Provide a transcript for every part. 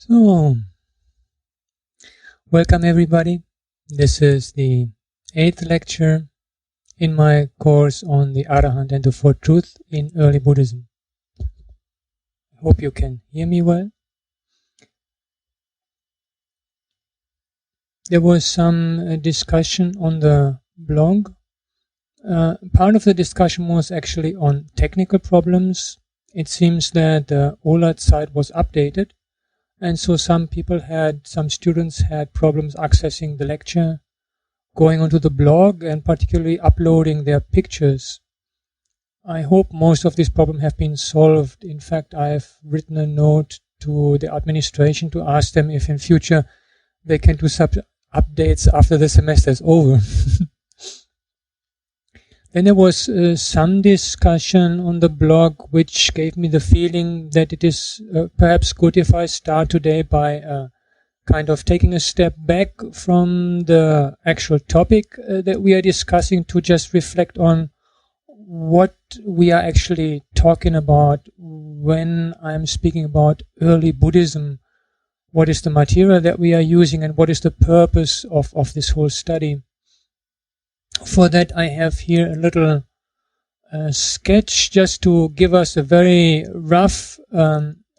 So, welcome everybody. This is the 8th lecture in my course on the Arahant and the Four Truths in early Buddhism. I hope you can hear me well. There was some discussion on the blog. Part of the discussion was actually on technical problems. It seems that the OLAT site was updated, and so some students had problems accessing the lecture, going onto the blog, and particularly uploading their pictures. I hope most of these problems have been solved. In fact, I have written a note to the administration to ask them if in future they can do some updates after the semester is over. Then there was some discussion on the blog which gave me the feeling that it is perhaps good if I start today by kind of taking a step back from the actual topic that we are discussing to just reflect on what we are actually talking about when I'm speaking about early Buddhism. What is the material that we are using and what is the purpose of this whole study? For that, I have here a little sketch just to give us a very rough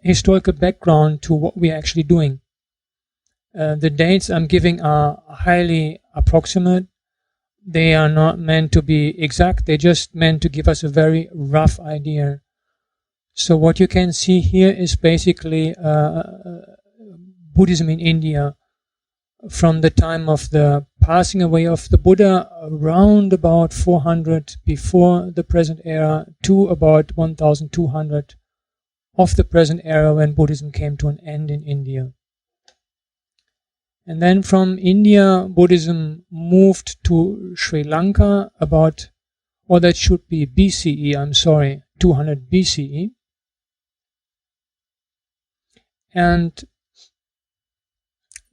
historical background to what we are actually doing. The dates I'm giving are highly approximate. They are not meant to be exact. They're just meant to give us a very rough idea. So what you can see here is basically Buddhism in India, from the time of the passing away of the Buddha around about 400 before the present era to about 1200 of the present era when Buddhism came to an end in India. And then from India, Buddhism moved to Sri Lanka about, or that should be BCE, 200 BCE. And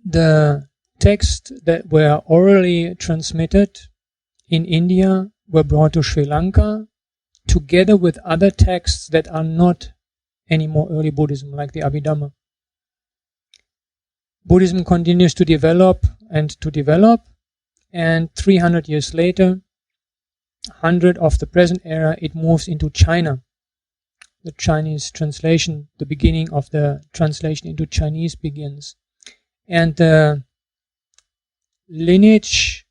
the texts that were orally transmitted in India were brought to Sri Lanka together with other texts that are not anymore early Buddhism, like the Abhidhamma. Buddhism continues to develop, and 300 years later, 100 of the present era, it moves into China. The Chinese translation, the beginning of the translation into Chinese begins. And the lineage,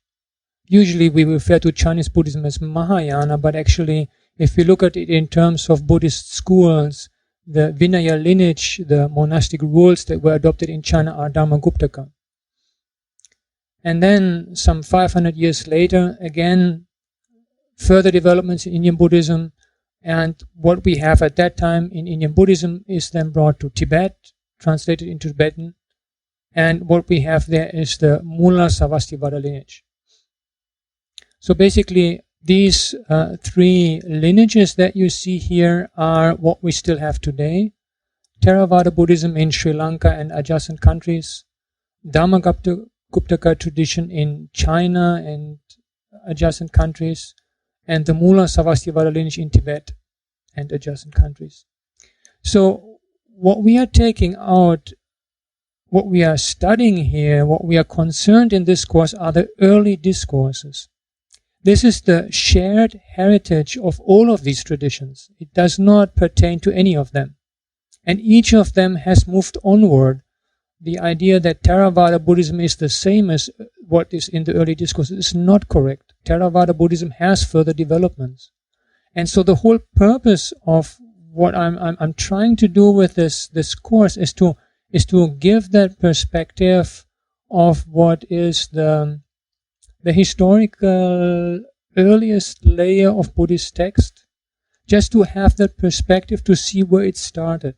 usually we refer to Chinese Buddhism as Mahayana, but actually if we look at it in terms of Buddhist schools, the Vinaya lineage, the monastic rules that were adopted in China are Dharma-guptaka. And then some 500 years later, again, further developments in Indian Buddhism, and what we have at that time in Indian Buddhism is then brought to Tibet, translated into Tibetan. And what we have there is the Mula Sarvastivada lineage. So basically, these three lineages that you see here are what we still have today. Theravada Buddhism in Sri Lanka and adjacent countries, Dharma-guptaka tradition in China and adjacent countries, and the Mula Sarvastivada lineage in Tibet and adjacent countries. So what we are taking out, what we are studying here, what we are concerned in this course are the early discourses. This is the shared heritage of all of these traditions. It does not pertain to any of them. And each of them has moved onward. The idea that Theravada Buddhism is the same as what is in the early discourses is not correct. Theravada Buddhism has further developments. And so the whole purpose of what I'm trying to do with this course is to give that perspective of what is the historical earliest layer of Buddhist text, just to have that perspective to see where it started.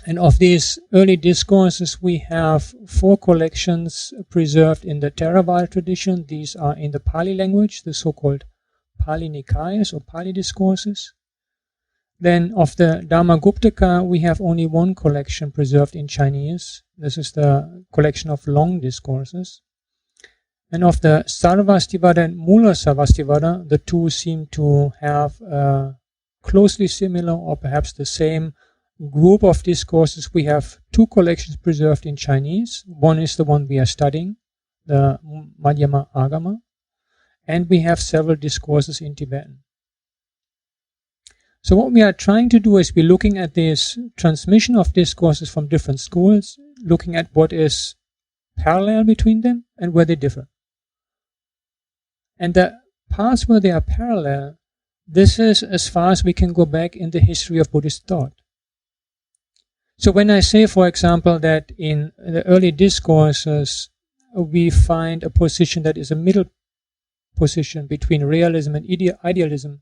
And of these early discourses, we have 4 collections preserved in the Theravada tradition. These are in the Pali language, the so-called Pali Nikayas or Pali discourses. Then of the Dharma-guptaka, we have only 1 collection preserved in Chinese. This is the collection of long discourses. And of the Sarvastivada and Mula Sarvastivada, the two seem to have closely similar or perhaps the same group of discourses, we have two collections preserved in Chinese. One is the one we are studying, the Madhyama-āgama, and we have several discourses in Tibetan. So what we are trying to do is we're looking at this transmission of discourses from different schools, looking at what is parallel between them and where they differ. And the parts where they are parallel, this is as far as we can go back in the history of Buddhist thought. So when I say, for example, that in the early discourses we find a position that is a middle position between realism and idealism,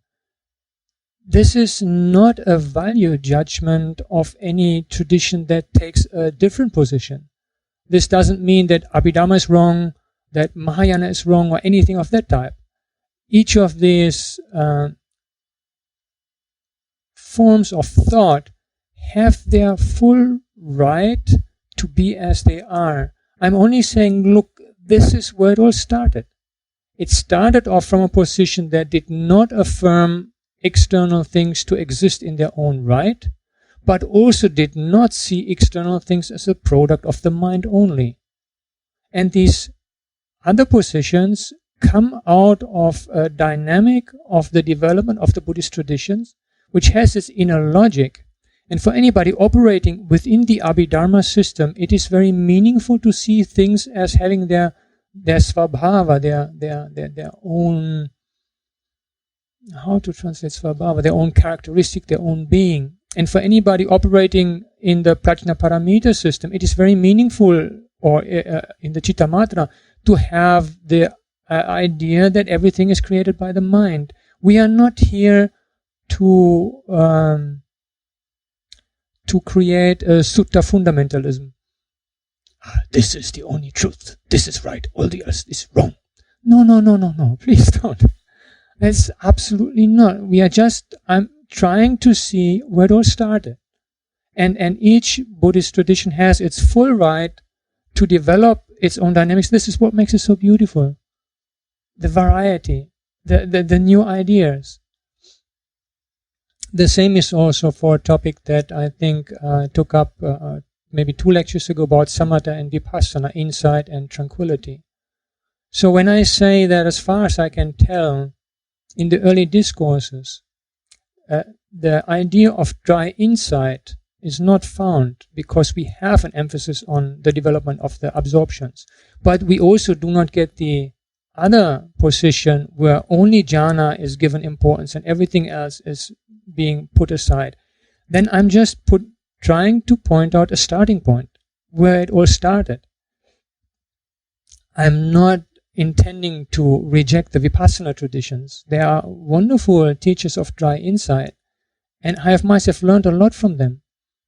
this is not a value judgment of any tradition that takes a different position. This doesn't mean that Abhidhamma is wrong, that Mahayana is wrong, or anything of that type. Each of these forms of thought have their full right to be as they are. I'm only saying, look, this is where it all started. It started off from a position that did not affirm external things to exist in their own right, but also did not see external things as a product of the mind only. And these other positions come out of a dynamic of the development of the Buddhist traditions, which has its inner logic. And for anybody operating within the Abhidharma system, it is very meaningful to see things as having their svabhava, their own, how to translate svabhava, their own characteristic, their own being. And for anybody operating in the Prajnaparamita system, it is very meaningful, or in the Chittamatra, to have the idea that everything is created by the mind. We are not here to create a sutta fundamentalism. This is the only truth. This is right. All the others is wrong. No. Please don't. That's absolutely not. I'm trying to see where it all started. And each Buddhist tradition has its full right to develop its own dynamics. This is what makes it so beautiful. The variety, the new ideas. The same is also for a topic that I think took up maybe 2 lectures ago about samatha and vipassana, insight and tranquility. So when I say that, as far as I can tell, in the early discourses, the idea of dry insight is not found because we have an emphasis on the development of the absorptions. But we also do not get the other position where only jhana is given importance and everything else is being put aside. Then I'm just trying to point out a starting point where it all started. I'm not intending to reject the Vipassana traditions. They are wonderful teachers of dry insight, and I have myself learned a lot from them.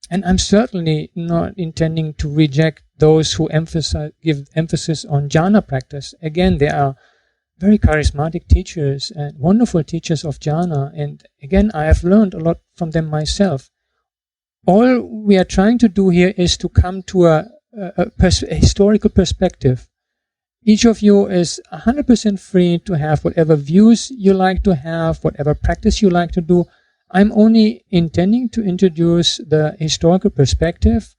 And I'm certainly not intending to reject those who give emphasis on jhana practice. Again, they are very charismatic teachers and wonderful teachers of jhana. And again, I have learned a lot from them myself. All we are trying to do here is to come to a historical perspective. Each of you is 100% free to have whatever views you like to have, whatever practice you like to do. I'm only intending to introduce the historical perspective,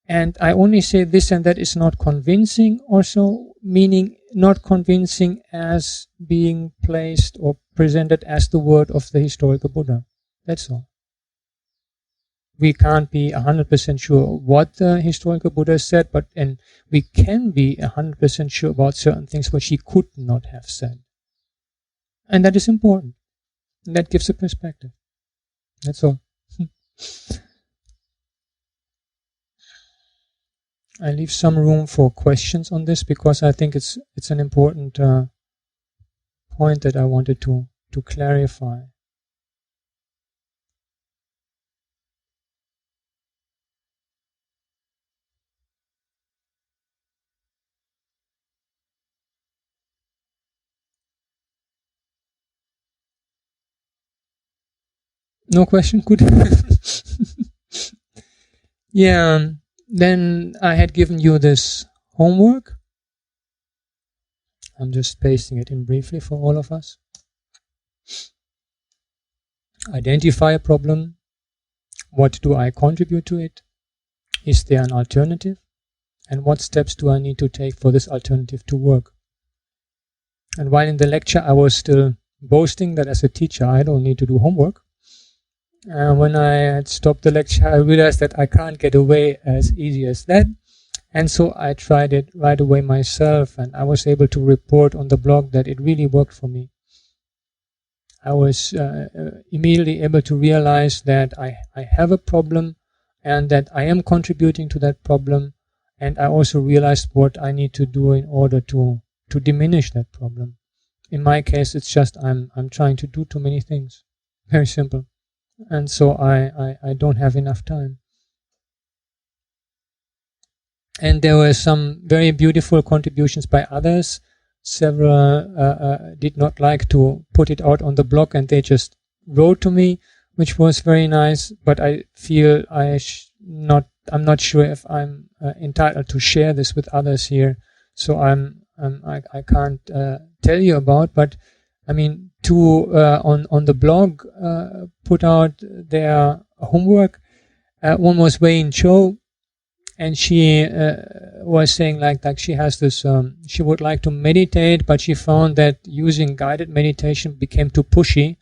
and I only say this and that is not convincing also, meaning not convincing as being placed or presented as the word of the historical Buddha. That's all. We can't be 100% sure what the historical Buddha said, and we can be 100% sure about certain things which he could not have said. And that is important. And that gives a perspective. That's all. I leave some room for questions on this because I think it's an important point that I wanted to clarify. No question? Good. Yeah, then I had given you this homework. I'm just pasting it in briefly for all of us. Identify a problem, what do I contribute to it? Is there an alternative? And what steps do I need to take for this alternative to work? And while in the lecture I was still boasting that as a teacher I don't need to do homework, when I had stopped the lecture I realized that I can't get away as easy as that. And so I tried it right away myself, and I was able to report on the blog that it really worked for me. I was immediately able to realize that I have a problem and that I am contributing to that problem, and I also realized what I need to do in order to diminish that problem. In my case, it's just I'm trying to do too many things. Very simple. And so I don't have enough time. And there were some very beautiful contributions by others. Several did not like to put it out on the blog, and they just wrote to me, which was very nice. But I feel I'm not sure if I'm entitled to share this with others here. So I can't tell you about. But I mean, two on the blog put out their homework. One was Wayne Cho. And she was saying like she has this, she would like to meditate, but she found that using guided meditation became too pushy.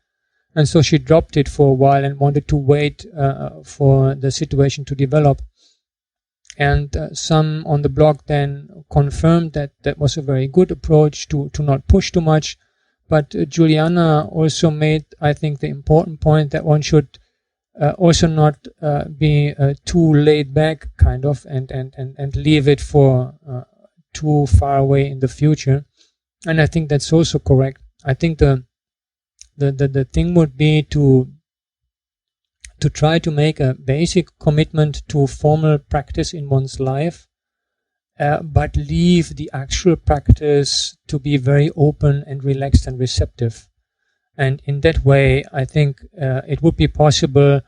And so she dropped it for a while and wanted to wait for the situation to develop. And some on the blog then confirmed that that was a very good approach to not push too much. But Juliana also made, I think, the important point that one should also not be too laid back, kind of, and leave it for too far away in the future. And I think that's also correct. I think the thing would be to try to make a basic commitment to formal practice in one's life, but leave the actual practice to be very open and relaxed and receptive. And in that way, I think it would be possible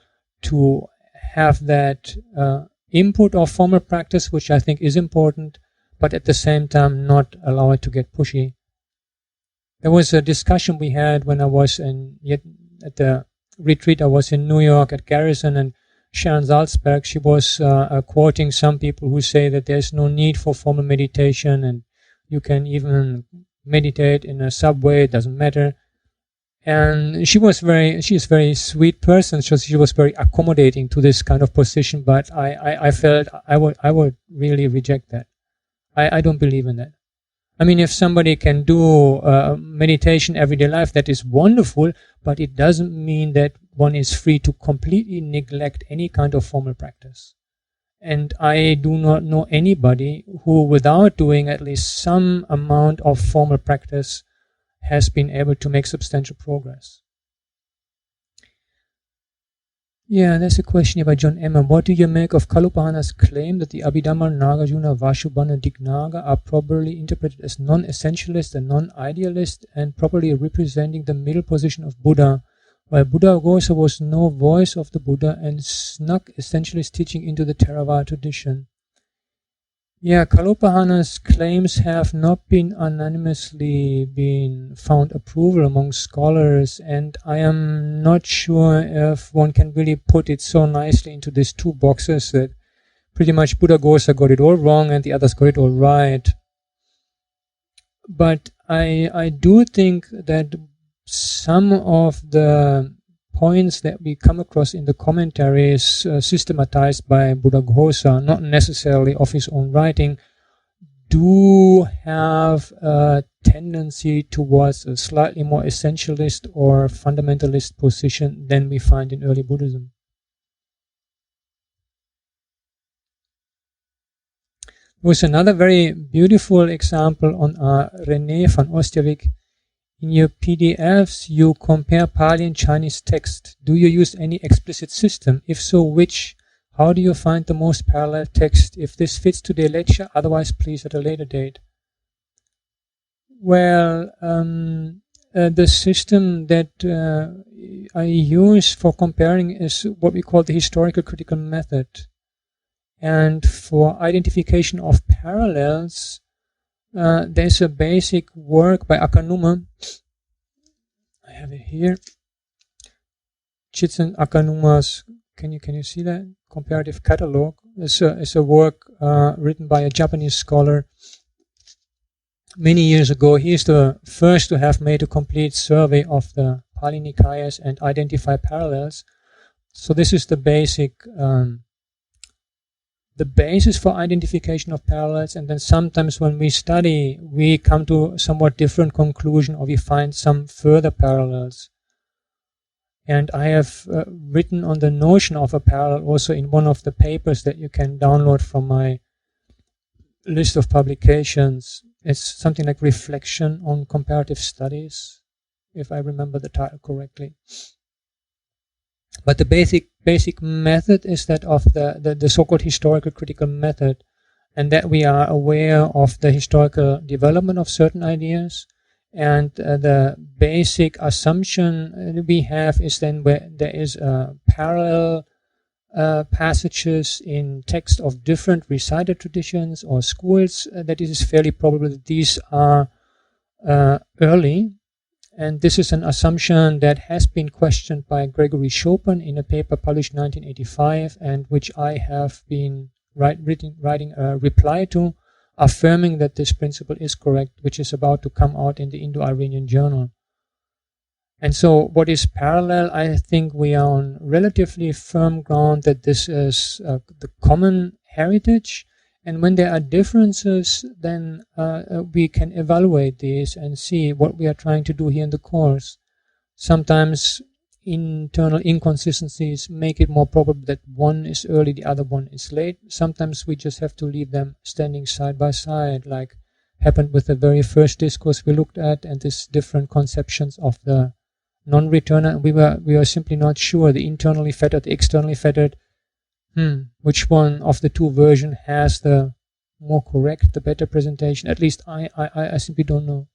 to have that input of formal practice, which I think is important, but at the same time not allow it to get pushy. There was a discussion we had when I was at the retreat. I was in New York at Garrison, and Sharon Salzberg, she was quoting some people who say that there's no need for formal meditation and you can even meditate in a subway, it doesn't matter. And she is a very sweet person, so she was very accommodating to this kind of position, but I felt I would really reject that. I don't believe in that. I mean, if somebody can do meditation everyday life, that is wonderful, but it doesn't mean that one is free to completely neglect any kind of formal practice. And I do not know anybody who, without doing at least some amount of formal practice, has been able to make substantial progress. Yeah, there's a question here by John Emma. What do you make of Kalupahana's claim that the Abhidhamma, Nagarjuna, Vashubhana, Dignaga are properly interpreted as non-essentialist and non-idealist and properly representing the middle position of Buddha, while Buddha-Ghosa was no voice of the Buddha and snuck essentialist teaching into the Theravada tradition? Yeah, Kalupahana's claims have not been unanimously been found approval among scholars, and I am not sure if one can really put it so nicely into these two boxes that pretty much Buddha-Ghosa got it all wrong and the others got it all right. But I do think that some of the points that we come across in the commentaries systematized by Buddha-Ghosa, not necessarily of his own writing, do have a tendency towards a slightly more essentialist or fundamentalist position than we find in early Buddhism. There was another very beautiful example on René van Oosterwijk. In your PDFs, you compare Pali and Chinese text. Do you use any explicit system? If so, which? How do you find the most parallel text? If this fits today's lecture, otherwise please at a later date. Well, the system that I use for comparing is what we call the historical critical method. And for identification of parallels, there's a basic work by Akanuma. I have it here. Chitzen Akanuma's Can you see that? Comparative Catalogue. It's a work written by a Japanese scholar many years ago. He is the first to have made a complete survey of the Pali Nikayas and identify parallels. So this is the basic, the basis for identification of parallels, and then sometimes when we study, we come to a somewhat different conclusion, or we find some further parallels. And I have written on the notion of a parallel also in one of the papers that you can download from my list of publications. It's something like Reflection on Comparative Studies, if I remember the title correctly. But the basic method is that of the so-called historical critical method, and that we are aware of the historical development of certain ideas. And the basic assumption we have is then where there is parallel passages in text of different recited traditions or schools, that it is fairly probable that these are early. And this is an assumption that has been questioned by Gregory Chopin in a paper published in 1985, and which I have been writing a reply to, affirming that this principle is correct, which is about to come out in the Indo-Iranian Journal. And so what is parallel? I think we are on relatively firm ground that this is the common heritage. And when there are differences, then we can evaluate these and see what we are trying to do here in the course. Sometimes internal inconsistencies make it more probable that one is early, the other one is late. Sometimes we just have to leave them standing side by side, like happened with the very first discourse we looked at, and these different conceptions of the non-returner. We were simply not sure, the internally fettered, the externally fettered. Which one of the two versions has the more correct, the better presentation? At least I simply don't know.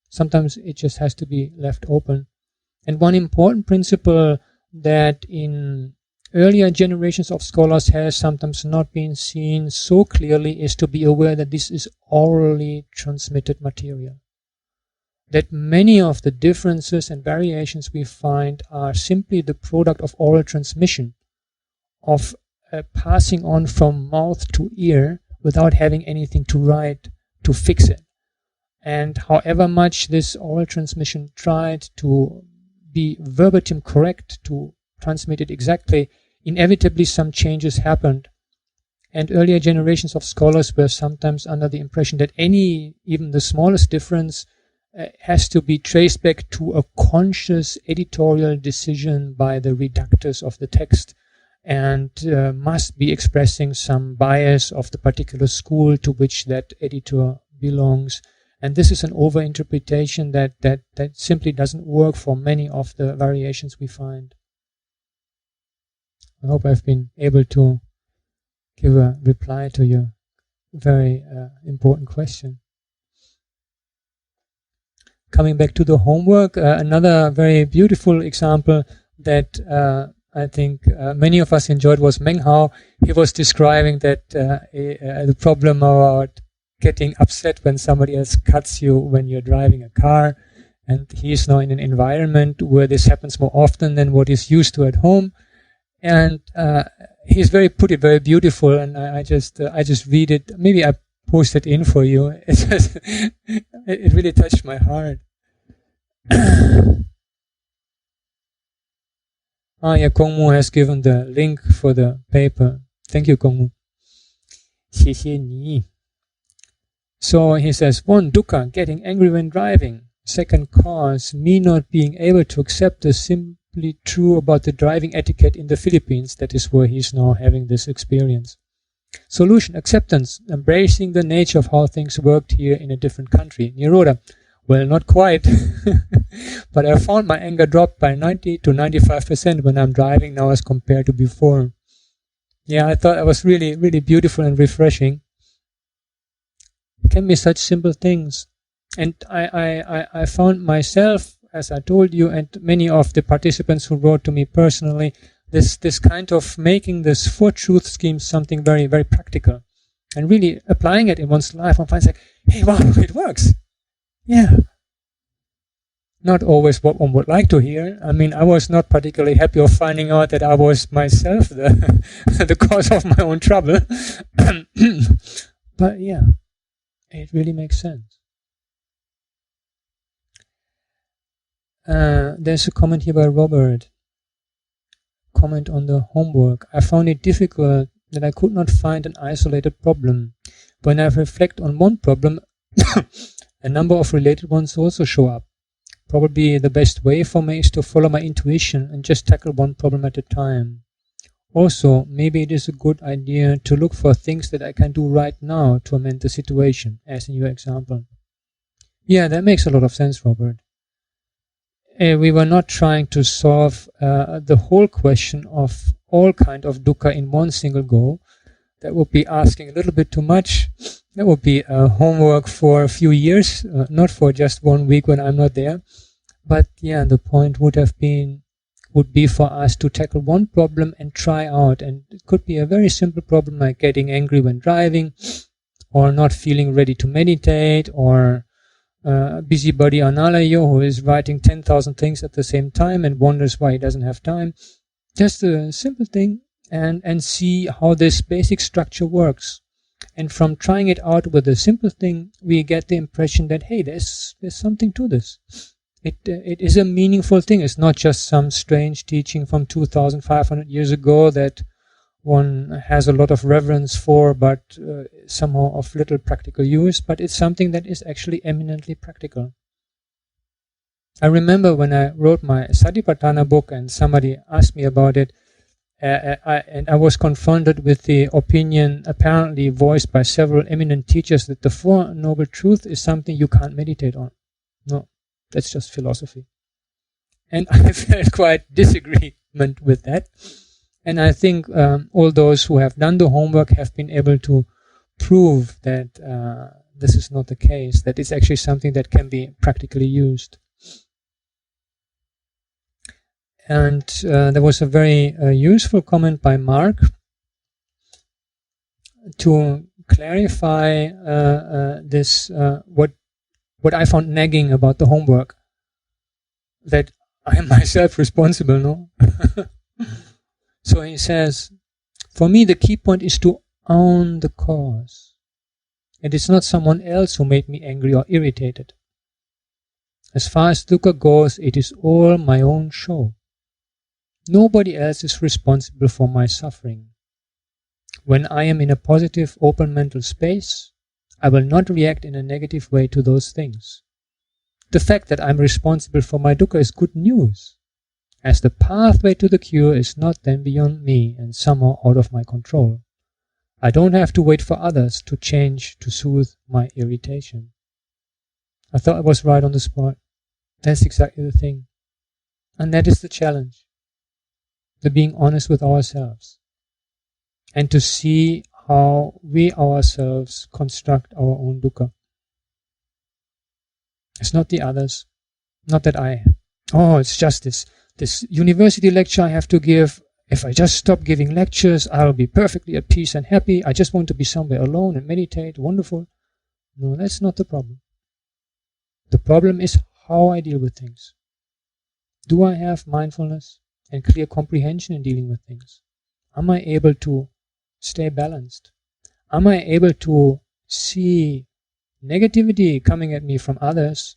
Sometimes it just has to be left open. And one important principle that in earlier generations of scholars has sometimes not been seen so clearly is to be aware that this is orally transmitted material. That many of the differences and variations we find are simply the product of oral transmission, of passing on from mouth to ear without having anything to write to fix it. And however much this oral transmission tried to be verbatim correct, to transmit it exactly, inevitably some changes happened. And earlier generations of scholars were sometimes under the impression that even the smallest difference has to be traced back to a conscious editorial decision by the redactors of the text, and must be expressing some bias of the particular school to which that editor belongs. And this is an overinterpretation that simply doesn't work for many of the variations we find. I hope I've been able to give a reply to your very important question. Coming back to the homework, another very beautiful example that I think many of us enjoyed was Meng Hao. He was describing that the problem about getting upset when somebody else cuts you when you're driving a car, and he is now in an environment where this happens more often than what he's used to at home. And he's put it very beautiful, and I just read it. Maybe I post it in for you. It really touched my heart. Kongmu has given the link for the paper. Thank you, Kongmu. 谢谢你. So he says, 1, dukkha, getting angry when driving. 2nd cause, me not being able to accept the simply true about the driving etiquette in the Philippines. That is where he's now having this experience. Solution, acceptance, embracing the nature of how things worked here in a different country. Nirodha, well, not quite. But I found my anger dropped by 90 to 95% when I'm driving now as compared to before. Yeah, I thought it was really, really beautiful and refreshing. It can be such simple things. And I found myself, as I told you, and many of the participants who wrote to me personally, this kind of making this 4 truth schemes something very, very practical. And really applying it in one's life, one finds like, hey, wow, it works. Yeah. not always what one would like to hear. I mean, I was not particularly happy of finding out that I was myself the cause of my own trouble. But yeah, it really makes sense. There's a comment here by Robert. Comment on the homework. I found it difficult that I could not find an isolated problem. When I reflect on one problem, a number of related ones also show up. Probably the best way for me is to follow my intuition and just tackle one problem at a time. Also, maybe it is a good idea to look for things that I can do right now to amend the situation, as in your example. Yeah, that makes a lot of sense, Robert. We were not trying to solve the whole question of all kind of dukkha in one single go. That would be asking a little bit too much. That would be homework for a few years, not for just 1 week when I'm not there. But yeah, the point would be for us to tackle one problem and try out. And it could be a very simple problem like getting angry when driving, or not feeling ready to meditate, or busybody Anālayo who is writing 10,000 things at the same time and wonders why he doesn't have time. Just a simple thing, and see how this basic structure works. And from trying it out with a simple thing, we get the impression that, hey, there's something to this. It is a meaningful thing. It's not just some strange teaching from 2,500 years ago that one has a lot of reverence for, but somehow of little practical use. But it's something that is actually eminently practical. I remember when I wrote my Satipatthana book and somebody asked me about it, and I was confronted with the opinion apparently voiced by several eminent teachers that the Four Noble Truths is something you can't meditate on. No, that's just philosophy. And I felt quite disagreement with that. And I think all those who have done the homework have been able to prove that this is not the case, that it's actually something that can be practically used. And there was a very useful comment by Mark to clarify this, what I found nagging about the homework, that I am myself responsible, no? So he says, for me the key point is to own the cause. It is not someone else who made me angry or irritated. As far as dukkha goes, it is all my own show. Nobody else is responsible for my suffering. When I am in a positive, open mental space, I will not react in a negative way to those things. The fact that I am responsible for my dukkha is good news, as the pathway to the cure is not then beyond me and somehow out of my control. I don't have to wait for others to change to soothe my irritation. I thought I was right on the spot. That's exactly the thing. And that is the challenge. The being honest with ourselves. And to see how we ourselves construct our own dukkha. It's not the others. Not that it's just this university lecture I have to give. If I just stop giving lectures, I'll be perfectly at peace and happy. I just want to be somewhere alone and meditate. Wonderful. No, that's not the problem. The problem is how I deal with things. Do I have mindfulness and clear comprehension in dealing with things? Am I able to stay balanced? Am I able to see negativity coming at me from others,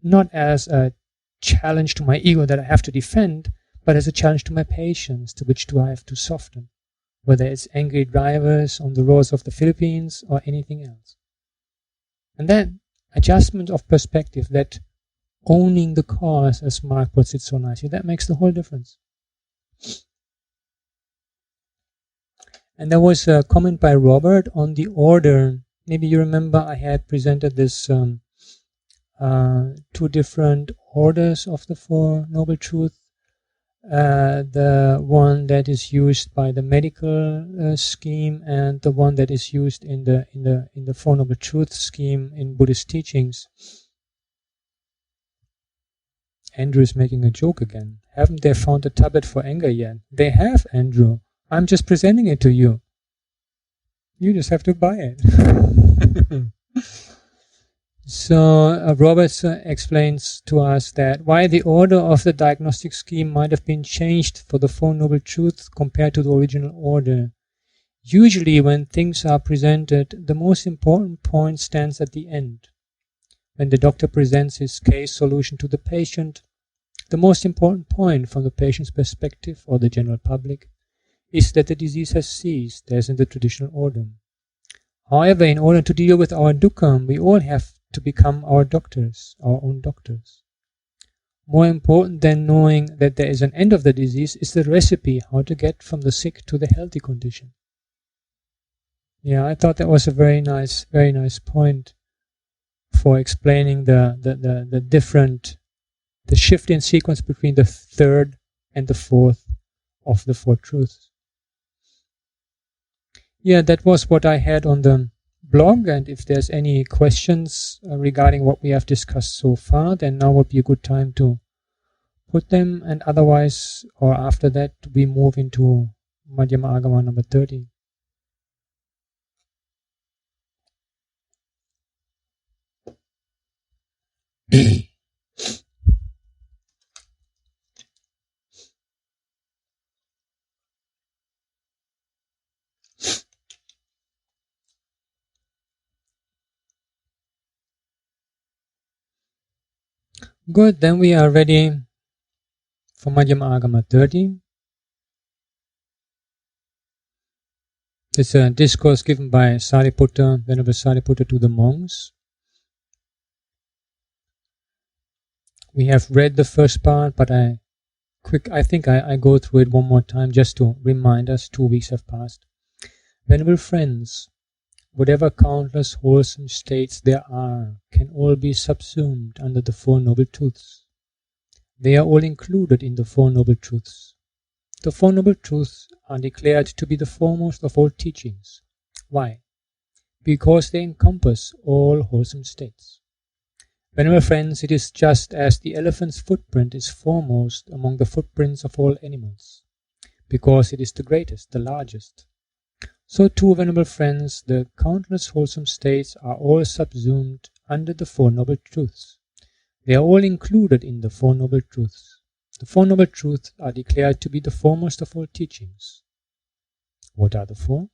not as a challenge to my ego that I have to defend, but as a challenge to my patience, to which do I have to soften, whether it's angry drivers on the roads of the Philippines or anything else. And that adjustment of perspective, that owning the cause, as Mark puts it so nicely, that makes the whole difference. And there was a comment by Robert on the order. Maybe you remember I had presented this two different orders of the Four Noble Truths. The one that is used by the medical scheme, and the one that is used in the Four Noble Truths scheme in Buddhist teachings. Andrew is making a joke again. Haven't they found a tablet for anger yet? They have, Andrew. I'm just presenting it to you. You just have to buy it. So Roberts explains to us that why the order of the diagnostic scheme might have been changed for the Four Noble Truths compared to the original order. Usually when things are presented, the most important point stands at the end. When the doctor presents his case solution to the patient, the most important point from the patient's perspective or the general public is that the disease has ceased, as in the traditional order. However, in order to deal with our dukkha, we all have to become our doctors, our own doctors. More important than knowing that there is an end of the disease is the recipe how to get from the sick to the healthy condition. Yeah, I thought that was a very nice point for explaining the different, the shift in sequence between the third and the fourth of the Four Truths. Yeah, that was what I had on the blog, and if there's any questions regarding what we have discussed so far, then now would be a good time to put them, and otherwise, or after that, we move into Madhyama-āgama number 30. Good, then we are ready for Madhyama-āgama 30. It's a discourse given by Sariputta, Venerable Sariputta, to the monks. We have read the first part, but I think I go through it one more time just to remind us. 2 weeks have passed. Venerable friends, whatever countless wholesome states there are can all be subsumed under the Four Noble Truths. They are all included in the Four Noble Truths. The Four Noble Truths are declared to be the foremost of all teachings. Why? Because they encompass all wholesome states. Venerable friends, it is just as the elephant's footprint is foremost among the footprints of all animals, because it is the greatest, the largest. So too, venerable friends, the countless wholesome states are all subsumed under the Four Noble Truths. They are all included in the Four Noble Truths. The Four Noble Truths are declared to be the foremost of all teachings. What are the four?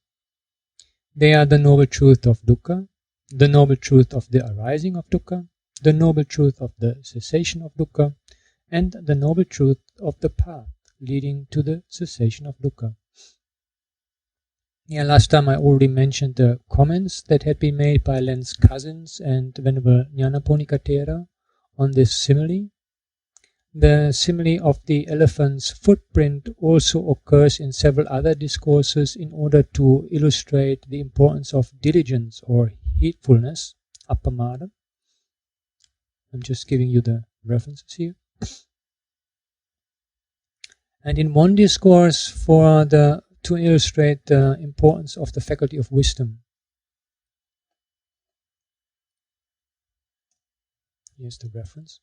They are the Noble Truth of dukkha, the Noble Truth of the arising of dukkha, the Noble Truth of the cessation of dukkha, and the Noble Truth of the path leading to the cessation of dukkha. Yeah, last time I already mentioned the comments that had been made by Len's cousins and Venerable Nyanaponika on this simile. The simile of the elephant's footprint also occurs in several other discourses in order to illustrate the importance of diligence or heedfulness, appamada. I'm just giving you the references here. And in one discourse to illustrate the importance of the faculty of wisdom. Here's the reference.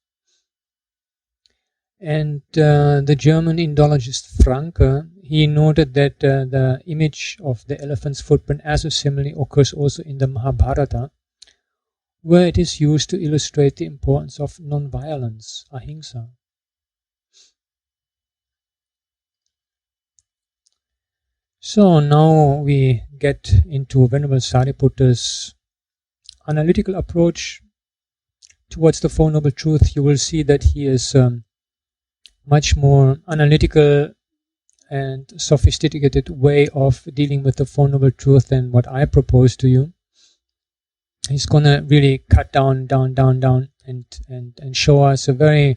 And the German Indologist Franke, he noted that the image of the elephant's footprint as a simile occurs also in the Mahabharata, where it is used to illustrate the importance of non-violence, ahimsa. So now we get into Venerable Sariputta's analytical approach towards the Four Noble Truths. You will see that he is much more analytical and sophisticated way of dealing with the Four Noble Truths than what I propose to you. He's gonna really cut down and show us a very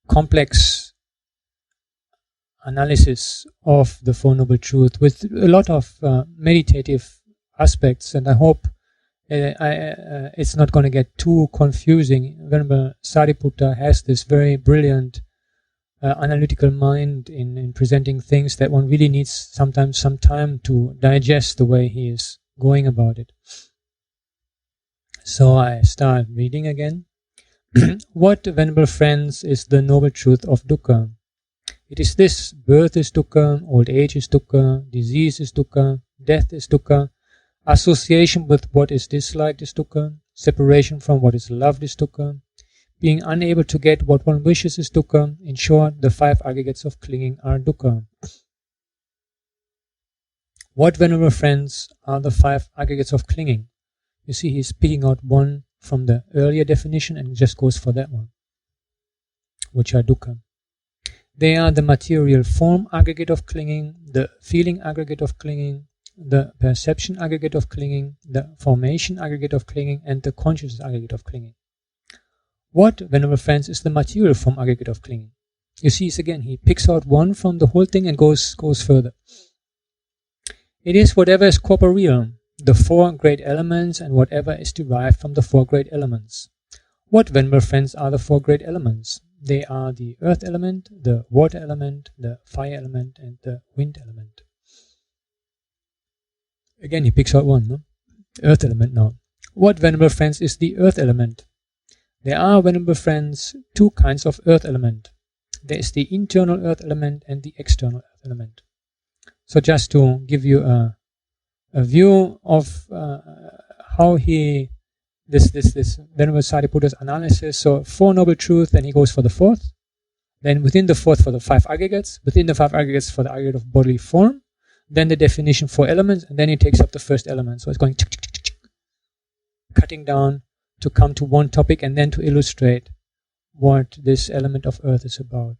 complex analysis of the Four Noble Truths with a lot of meditative aspects, and I hope it's not going to get too confusing. Venerable Sariputta has this very brilliant analytical mind in presenting things that one really needs sometimes some time to digest the way he is going about it. So I start reading again. What, venerable friends, is the noble truth of dukkha? It is this: birth is dukkha, old age is dukkha, disease is dukkha, death is dukkha, association with what is disliked is dukkha, Separation from what is loved is dukkha. Being unable to get what one wishes is dukkha. In short, the 5 aggregates of clinging are dukkha. What, venerable friends, are the 5 aggregates of clinging? You see, he's picking out one from the earlier definition and just goes for that one, which are dukkha. They are the material form aggregate of clinging, the feeling aggregate of clinging, the perception aggregate of clinging, the formation aggregate of clinging, and the consciousness aggregate of clinging. What, venerable friends, is the material form aggregate of clinging? You see, again, he picks out one from the whole thing and goes further. It is whatever is corporeal, the 4 great elements, and whatever is derived from the 4 great elements. What, venerable friends, are the 4 great elements? They are the earth element, the water element, the fire element, and the wind element. Again, he picks out one, no? Earth element now. What, venerable friends, is the earth element? There are, venerable friends, 2 kinds of earth element. There is the internal earth element and the external earth element. So just to give you a view of how this Venerable Sariputta's analysis. So 4 noble truths, then he goes for the 4th. Then within the 4th for the 5 aggregates. Within the 5 aggregates for the aggregate of bodily form. Then the definition 4 elements, and then he takes up the first element. So it's going cutting down to come to one topic and then to illustrate what this element of earth is about.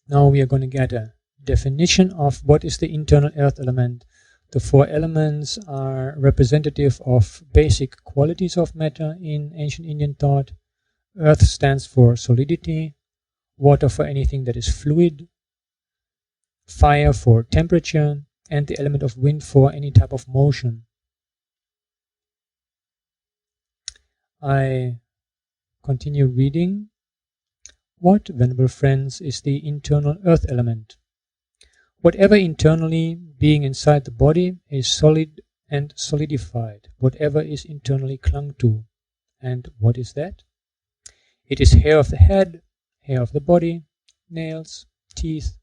Now we are going to get a definition of what is the internal earth element. The 4 elements are representative of basic qualities of matter in ancient Indian thought. Earth stands for solidity, water for anything that is fluid, fire for temperature, and the element of wind for any type of motion. I continue reading. What, venerable friends, is the internal earth element? Whatever internally, being inside the body, is solid and solidified, whatever is internally clung to. And what is that? It is hair of the head, hair of the body, nails, teeth,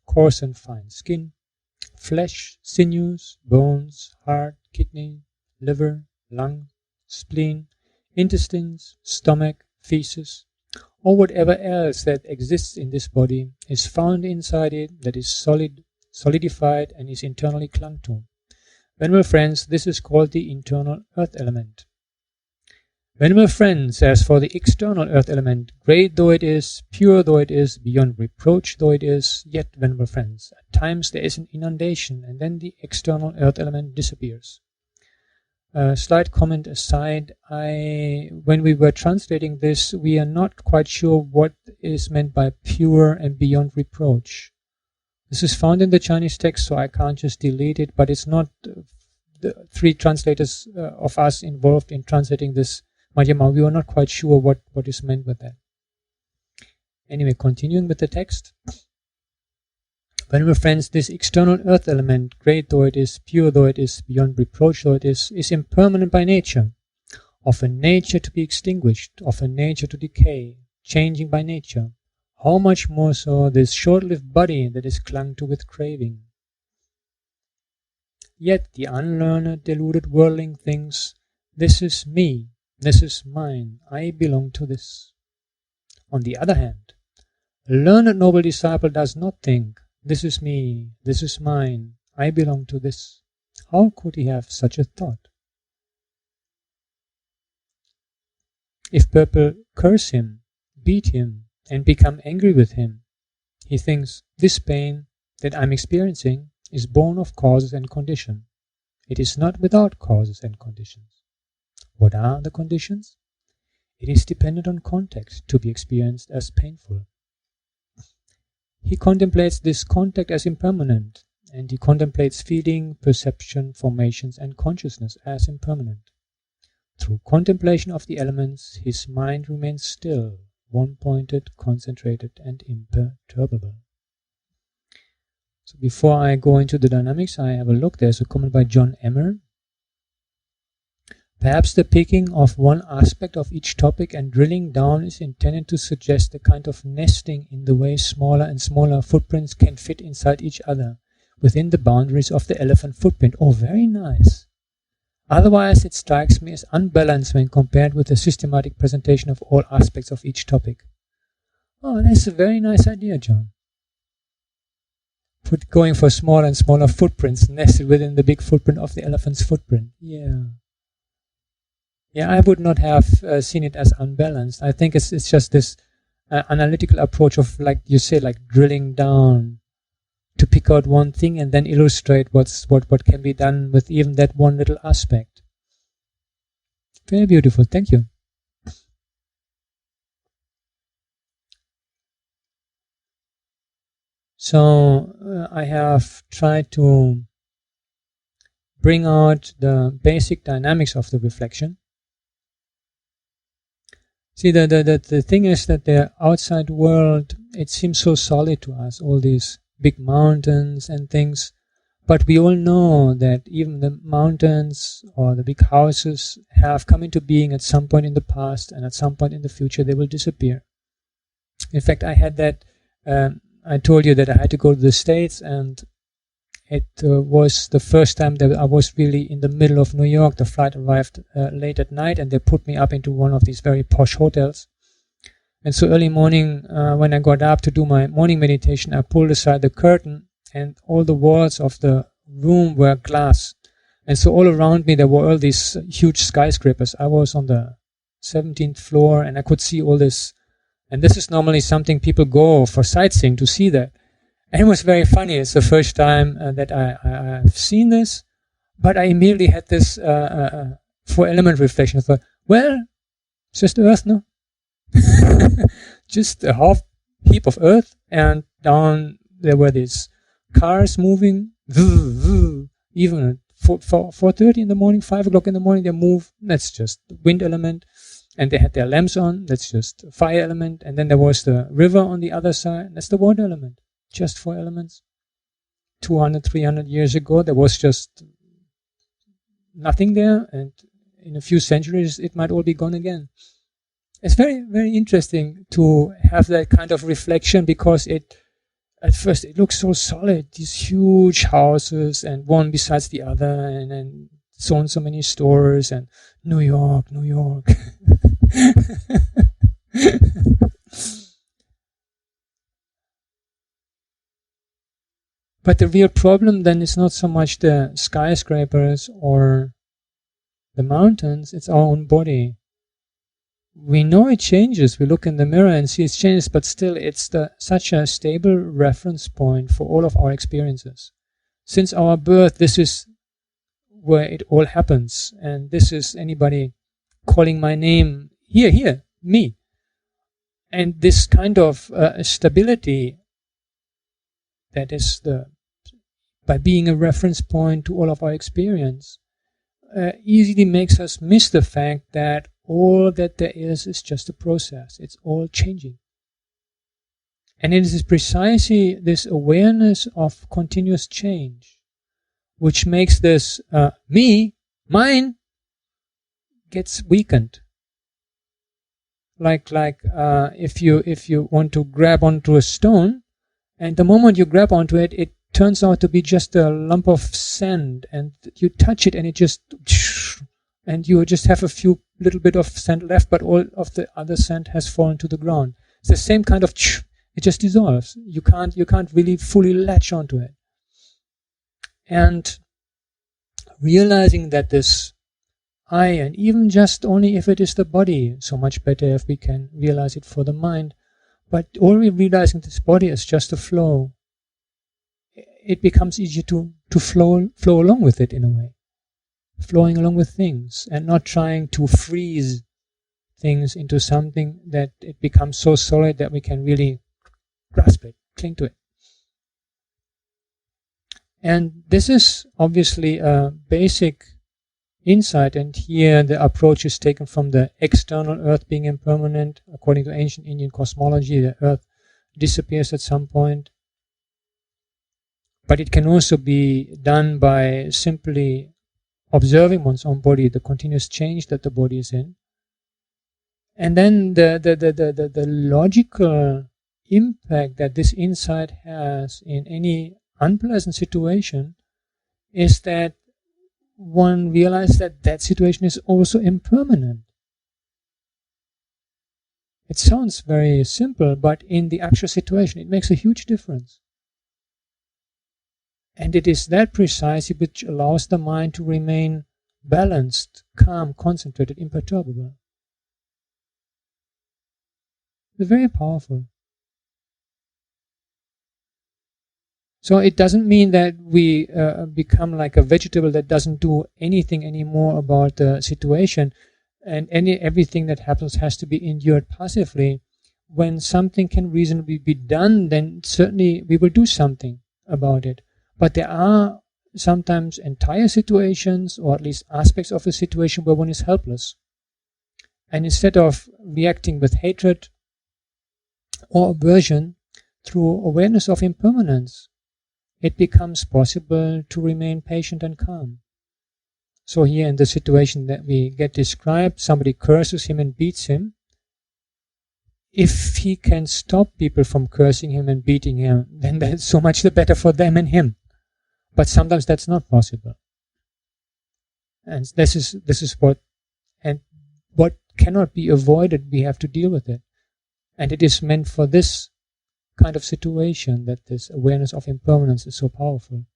coarse and fine skin, flesh, sinews, bones, heart, kidney, liver, lung, spleen, intestines, stomach, feces, or whatever else that exists in this body is found inside it that is solidified and is internally clung to. Venerable friends, this is called the internal earth element. Venerable friends, as for the external earth element, great though it is, pure though it is, beyond reproach though it is, yet, venerable friends, at times there is an inundation and then the external earth element disappears. Slight comment aside, when we were translating this, we are not quite sure what is meant by pure and beyond reproach. This is found in the Chinese text, so I can't just delete it, but it's not the 3 translators of us involved in translating this Madhyama. We were not quite sure what is meant with that. Anyway, continuing with the text. Venerable friends, this external earth element, great though it is, pure though it is, beyond reproach though it is impermanent by nature, of a nature to be extinguished, of a nature to decay, changing by nature. How much more so this short-lived body that is clung to with craving. Yet the unlearned, deluded worldling thinks, this is me, this is mine, I belong to this. On the other hand, a learned noble disciple does not think, this is me, this is mine, I belong to this. How could he have such a thought? If people curse him, beat him, and become angry with him, he thinks, this pain that I'm experiencing is born of causes and condition. It is not without causes and conditions. What are the conditions? It is dependent on context to be experienced as painful. He contemplates this contact as impermanent, and he contemplates feeling, perception, formations, and consciousness as impermanent. Through contemplation of the elements, his mind remains still, one-pointed, concentrated, and imperturbable. So before I go into the dynamics, I have a look. There's a comment by John Emmer. Perhaps the picking of one aspect of each topic and drilling down is intended to suggest a kind of nesting in the way smaller and smaller footprints can fit inside each other, within the boundaries of the elephant footprint. Oh, very nice. Otherwise, it strikes me as unbalanced when compared with the systematic presentation of all aspects of each topic. Oh, that's a very nice idea, John. Going for smaller and smaller footprints nested within the big footprint of the elephant's footprint. Yeah. Yeah, I would not have seen it as unbalanced. I think it's just this analytical approach of, like you say, like drilling down to pick out one thing and then illustrate what can be done with even that one little aspect. Very beautiful. Thank you. So I have tried to bring out the basic dynamics of the reflection. See, the thing is that the outside world, it seems so solid to us, all these big mountains and things. But we all know that even the mountains or the big houses have come into being at some point in the past, and at some point in the future they will disappear. In fact, I had that, I told you that I had to go to the States, and it was the first time that I was really in the middle of New York. The flight arrived late at night, and they put me up into one of these very posh hotels. And so early morning, when I got up to do my morning meditation, I pulled aside the curtain, and all the walls of the room were glass. And so all around me there were all these huge skyscrapers. I was on the 17th floor, and I could see all this. And this is normally something people go for sightseeing to see that. And it was very funny. It's the first time that I've seen this, but I immediately had this four-element reflection. I thought, well, it's just Earth, no? Just a half heap of Earth, and down there were these cars moving, even at 4:30 in the morning, 5 o'clock in the morning, they move. That's just the wind element. And they had their lamps on. That's just fire element. And then there was the river on the other side. That's the water element. Just 4 elements. 200, 300 years ago, there was just nothing there. And in a few centuries, it might all be gone again. It's very, very interesting to have that kind of reflection, because at first it looks so solid. These huge houses, and one besides the other, and then so many stores, and New York. But the real problem then is not so much the skyscrapers or the mountains, it's our own body. We know it changes. We look in the mirror and see it changes, but still it's such a stable reference point for all of our experiences. Since our birth, this is where it all happens. And this is anybody calling my name, here, me. And this kind of stability, that is by being a reference point to all of our experience, easily makes us miss the fact that all that there is just a process. It's all changing. And it is precisely this awareness of continuous change which makes this mine, gets weakened. Like if you want to grab onto a stone, and the moment you grab onto it, it turns out to be just a lump of sand, and you touch it and it just, and you just have a few little bit of sand left, but all of the other sand has fallen to the ground. It's the same kind of, it just dissolves. You can't really fully latch onto it. And realizing that this I, and even just only if it is the body, so much better if we can realize it for the mind, but only realizing this body is just a flow, it becomes easier to flow along with it in a way. Flowing along with things, and not trying to freeze things into something that it becomes so solid that we can really grasp it, cling to it. And this is obviously a basic insight, and here the approach is taken from the external earth being impermanent. According to ancient Indian cosmology, the earth disappears at some point. But it can also be done by simply observing one's own body, the continuous change that the body is in. And then the logical impact that this insight has in any unpleasant situation is that one realizes that that situation is also impermanent. It sounds very simple, but in the actual situation it makes a huge difference. And it is that precisely which allows the mind to remain balanced, calm, concentrated, imperturbable. It's very powerful. So it doesn't mean that we become like a vegetable that doesn't do anything anymore about the situation, and everything that happens has to be endured passively. When something can reasonably be done, then certainly we will do something about it. But there are sometimes entire situations, or at least aspects of a situation, where one is helpless. And instead of reacting with hatred or aversion, through awareness of impermanence, it becomes possible to remain patient and calm. So here in the situation that we get described, somebody curses him and beats him. If he can stop people from cursing him and beating him, then that's so much the better for them and him. But sometimes that's not possible. And this is what cannot be avoided, we have to deal with it. And it is meant for this kind of situation that this awareness of impermanence is so powerful.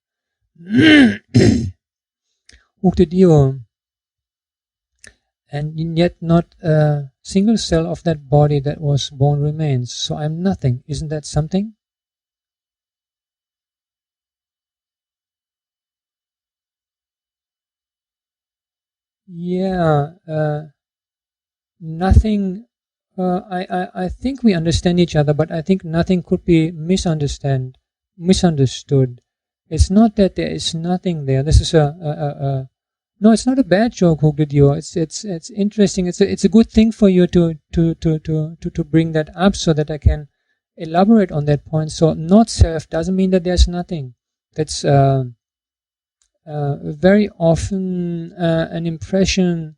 Uktidio, and yet not a single cell of that body that was born remains. So I'm nothing. Isn't that something? Yeah, nothing. I think we understand each other, but I think nothing could be misunderstood. It's not that there is nothing there. This is no, it's not a bad joke, Hugdidio. It's interesting. It's a good thing for you to bring that up so that I can elaborate on that point. So not self doesn't mean that there's nothing. That's very often an impression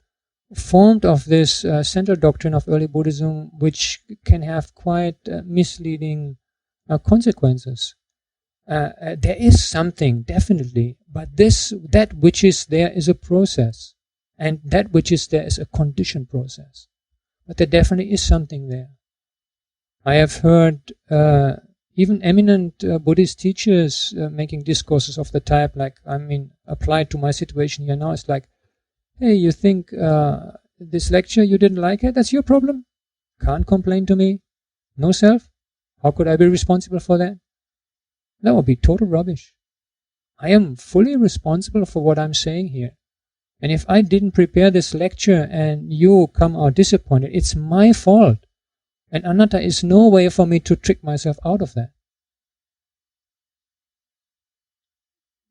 formed of this central doctrine of early Buddhism, which can have quite misleading consequences. There is something, definitely, but that which is there is a process, and that which is there is a conditioned process. But there definitely is something there. I have heard even eminent Buddhist teachers making discourses of the type, like, applied to my situation here now, it's like, hey, you think this lecture, you didn't like it? That's your problem. Can't complain to me. No self. How could I be responsible for that? That would be total rubbish. I am fully responsible for what I'm saying here. And if I didn't prepare this lecture and you come out disappointed, it's my fault. And anatta is no way for me to trick myself out of that.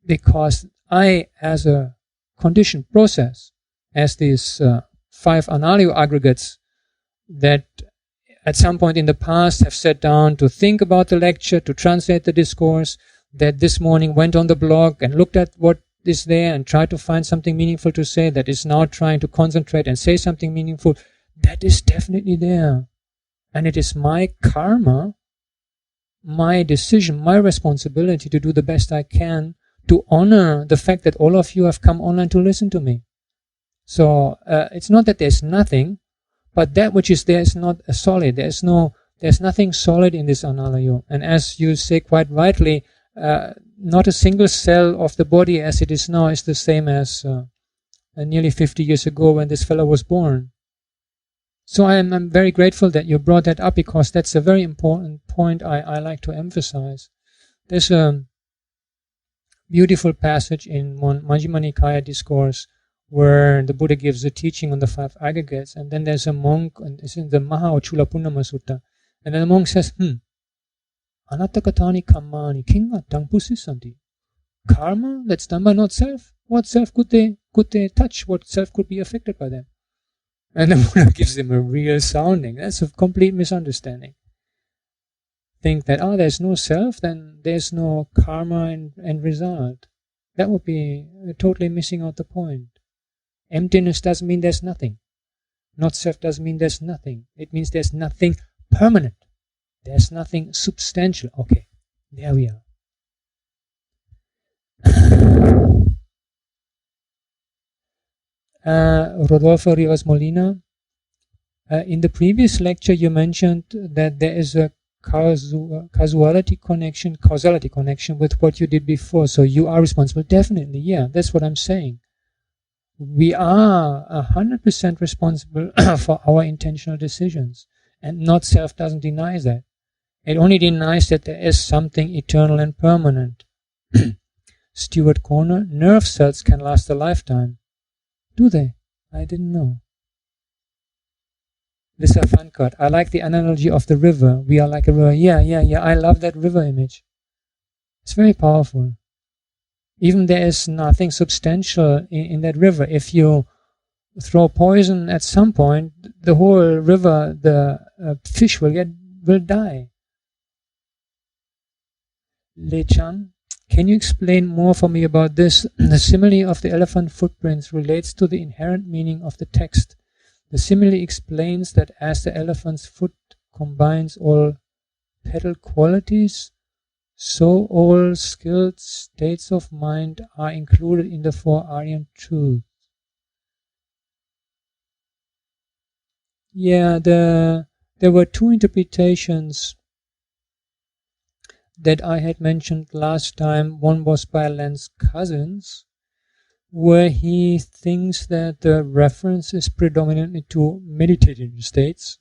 Because I, as a conditioned process, as these 5 Anālayo aggregates that at some point in the past have sat down to think about the lecture, to translate the discourse, that this morning went on the blog and looked at what is there and tried to find something meaningful to say, that is now trying to concentrate and say something meaningful, that is definitely there. And it is my karma, my decision, my responsibility to do the best I can to honor the fact that all of you have come online to listen to me. So it's not that there's nothing, but that which is there is not a solid. There's nothing solid in this Anālayo. And as you say quite rightly, not a single cell of the body as it is now is the same as nearly 50 years ago when this fellow was born. So I'm very grateful that you brought that up, because that's a very important point I like to emphasize. There's a beautiful passage in Majjhima Nikaya Discourse where the Buddha gives a teaching on the 5 aggregates, and then there's a monk, and it's in the Mahauchulapunama Sutta, and then the monk says, Anattakatani kammani kingatang pusisanti. Karma that's done by not self. What self could they touch? What self could be affected by them? And the Buddha gives them a real sounding. That's a complete misunderstanding. Think that, there's no self, then there's no karma and result. That would be totally missing out the point. Emptiness doesn't mean there's nothing. Not self doesn't mean there's nothing. It means there's nothing permanent. There's nothing substantial. Okay, there we are. Rodolfo Rivas Molina, in the previous lecture you mentioned that there is a causality connection with what you did before, so you are responsible. Definitely, yeah, that's what I'm saying. We are 100% responsible for our intentional decisions, and not self doesn't deny that. It only denies that there is something eternal and permanent. Stuart Corner, nerve cells can last a lifetime. Do they? I didn't know. Lisa Fankart, I like the analogy of the river. We are like a river. Yeah. I love that river image. It's very powerful. Even there is nothing substantial in that river. If you throw poison at some point, the whole river, the fish will die. Le Chan, can you explain more for me about this? The simile of the elephant footprints relates to the inherent meaning of the text. The simile explains that as the elephant's foot combines all pedal qualities, so all skilled states of mind are included in the four Aryan truths. Yeah, there were two interpretations that I had mentioned last time. One was by Lance Cousins, where he thinks that the reference is predominantly to meditative states,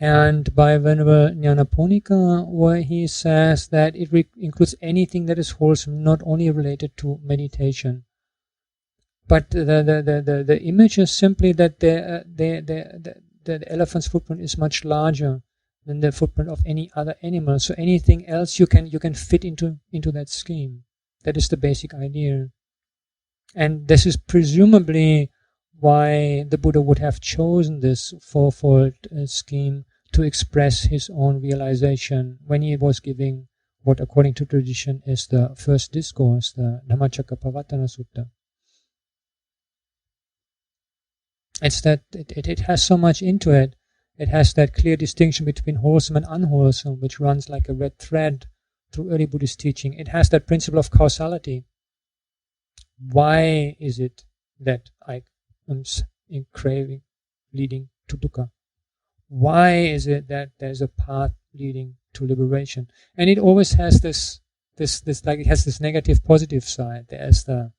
and by Venerable Nyanaponika, where he says that it includes anything that is wholesome, not only related to meditation. But the image is simply that the elephant's footprint is much larger than the footprint of any other animal. So anything else you can fit into that scheme. That is the basic idea. And this is presumably why the Buddha would have chosen this fourfold scheme to express his own realization when he was giving what, according to tradition, is the first discourse, the Dhammacakkappavattana Sutta. It's that it has so much into it. It has that clear distinction between wholesome and unwholesome, which runs like a red thread through early Buddhist teaching. It has that principle of causality. Why is it that I am in craving leading to dukkha? Why is it that there's a path leading to liberation? And it always has this like it has this negative positive side. There's the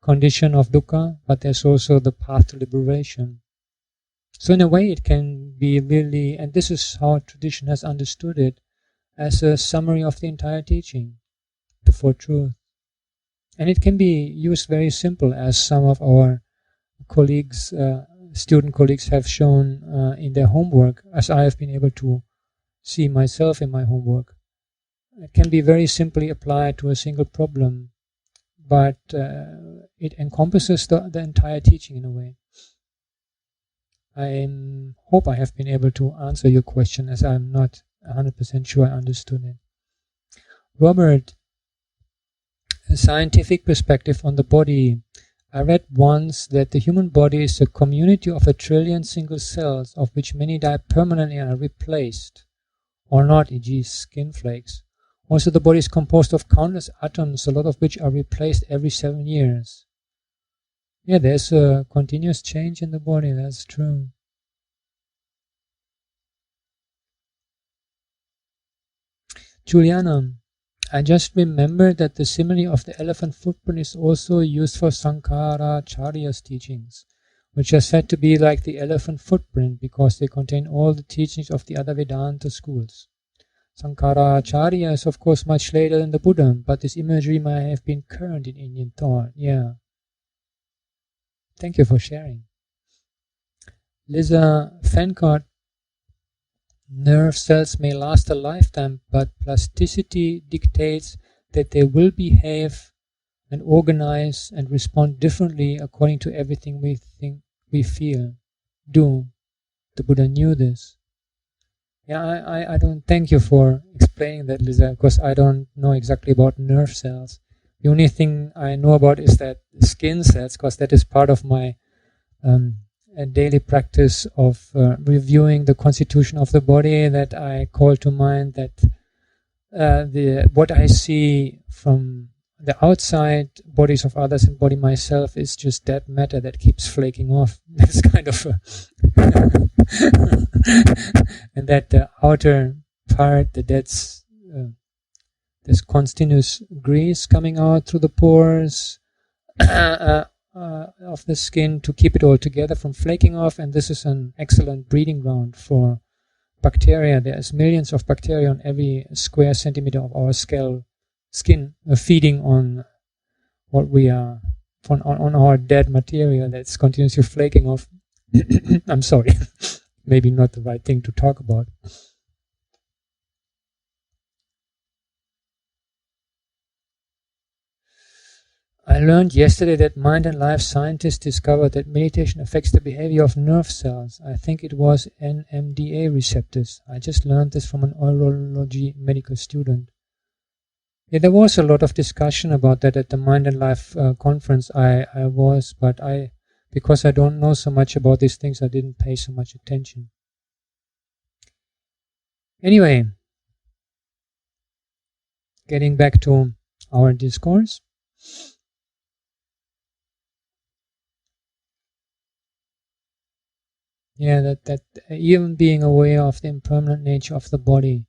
condition of dukkha, but there's also the path to liberation. So in a way it can be really, and this is how tradition has understood it, as a summary of the entire teaching, the Four Truths. And it can be used very simple, as some of our colleagues, student colleagues have shown in their homework, as I have been able to see myself in my homework. It can be very simply applied to a single problem, but it encompasses the entire teaching in a way. I hope I have been able to answer your question, as I'm not 100% sure I understood it. Robert, a scientific perspective on the body. I read once that the human body is a community of 1 trillion single cells, of which many die permanently and are replaced, or not, e.g. skin flakes. Also, the body is composed of countless atoms, a lot of which are replaced every 7 years. Yeah, there's a continuous change in the body, that's true. Juliana, I just remembered that the simile of the elephant footprint is also used for Sankaracharya's teachings, which are said to be like the elephant footprint because they contain all the teachings of the other Vedanta schools. Sankaracharya is of course much later than the Buddha, but this imagery may have been current in Indian thought. Yeah. Thank you for sharing. Lisa Fankart, nerve cells may last a lifetime, but plasticity dictates that they will behave and organize and respond differently according to everything we think, we feel, do. The Buddha knew this. Yeah, I don't thank you for explaining that, Lisa, because I don't know exactly about nerve cells. The only thing I know about is that skin cells, because that is part of my daily practice of reviewing the constitution of the body, that I call to mind that what I see from the outside bodies of others and body myself is just dead matter that keeps flaking off. That's kind of and that the outer part, that's this continuous grease coming out through the pores of the skin to keep it all together from flaking off, and this is an excellent breeding ground for bacteria. There's millions of bacteria on every square centimeter of our skin feeding on what we are, on our dead material that's continuously flaking off. I'm sorry, maybe not the right thing to talk about. I learned yesterday that mind and life scientists discovered that meditation affects the behavior of nerve cells. I think it was NMDA receptors. I just learned this from an urology medical student. Yeah, there was a lot of discussion about that at the Mind and Life conference I was, but because I don't know so much about these things, I didn't pay so much attention. Anyway, getting back to our discourse. Yeah, that even being aware of the impermanent nature of the body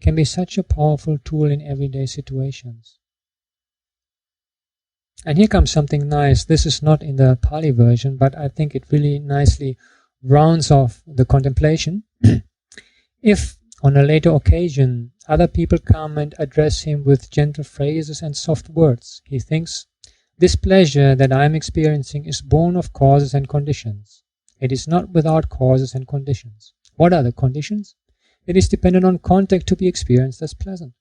can be such a powerful tool in everyday situations. And here comes something nice. This is not in the Pali version, but I think it really nicely rounds off the contemplation. If, on a later occasion, other people come and address him with gentle phrases and soft words, he thinks, this pleasure that I am experiencing is born of causes and conditions. It is not without causes and conditions. What are the conditions? It is dependent on contact to be experienced as pleasant.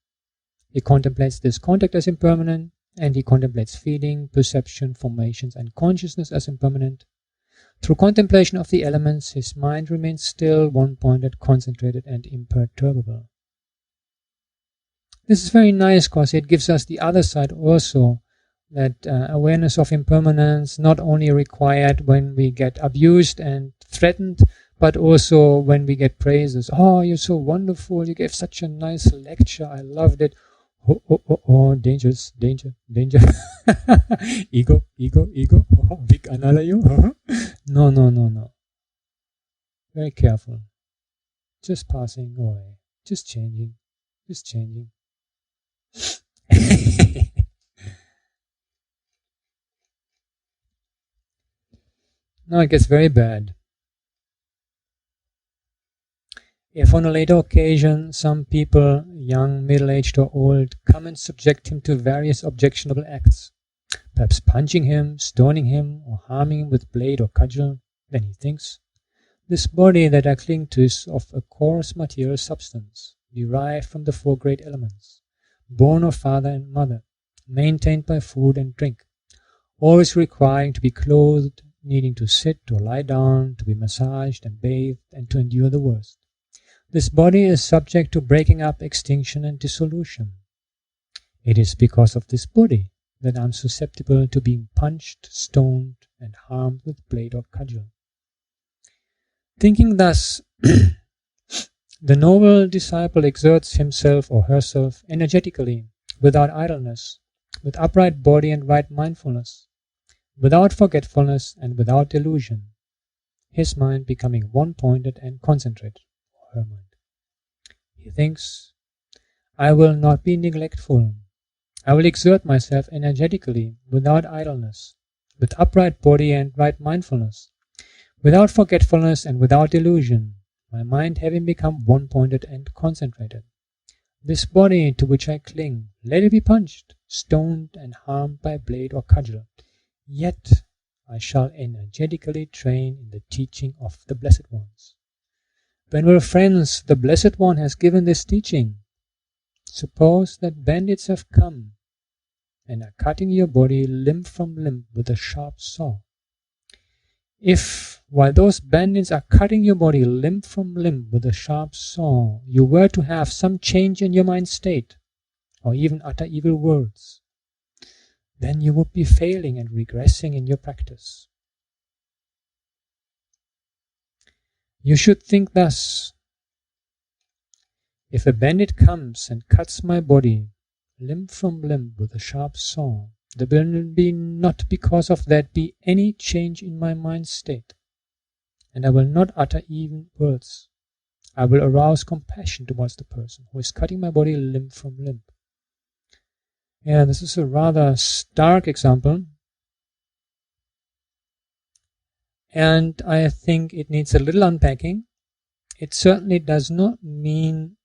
He contemplates this contact as impermanent, and he contemplates feeling, perception, formations, and consciousness as impermanent. Through contemplation of the elements, his mind remains still, one-pointed, concentrated, and imperturbable. This is very nice because it gives us the other side also, that awareness of impermanence not only required when we get abused and threatened, but also when we get praises. Oh, you're so wonderful, you gave such a nice lecture, I loved it. Oh, dangerous, danger. Ego, big Anālayo. No. Very careful. Just passing away. Just changing. Now it gets very bad. If on a later occasion some people, young, middle-aged or old, come and subject him to various objectionable acts, perhaps punching him, stoning him, or harming him with blade or cudgel, then he thinks, this body that I cling to is of a coarse material substance, derived from the four great elements, born of father and mother, maintained by food and drink, always requiring to be clothed, needing to sit or lie down, to be massaged and bathed, and to endure the worst. This body is subject to breaking up, extinction, and dissolution. It is because of this body that I am susceptible to being punched, stoned, and harmed with blade or cudgel. Thinking thus, the noble disciple exerts himself or herself energetically, without idleness, with upright body and right mindfulness, without forgetfulness and without delusion, his mind becoming one-pointed and concentrated, or her mind. He thinks, I will not be neglectful. I will exert myself energetically, without idleness, with upright body and right mindfulness, without forgetfulness and without delusion, my mind having become one-pointed and concentrated. This body to which I cling, let it be punched, stoned, and harmed by blade or cudgel. Yet I shall energetically train in the teaching of the Blessed Ones. Venerable friends, the Blessed One has given this teaching. Suppose that bandits have come and are cutting your body limb from limb with a sharp saw. If, while those bandits are cutting your body limb from limb with a sharp saw, you were to have some change in your mind state, or even utter evil words, then you would be failing and regressing in your practice. You should think thus: if a bandit comes and cuts my body limb from limb with a sharp saw, there will be not because of that be any change in my mind state, and I will not utter even words. I will arouse compassion towards the person who is cutting my body limb from limb. Yeah, this is a rather stark example, and I think it needs a little unpacking. It certainly does not mean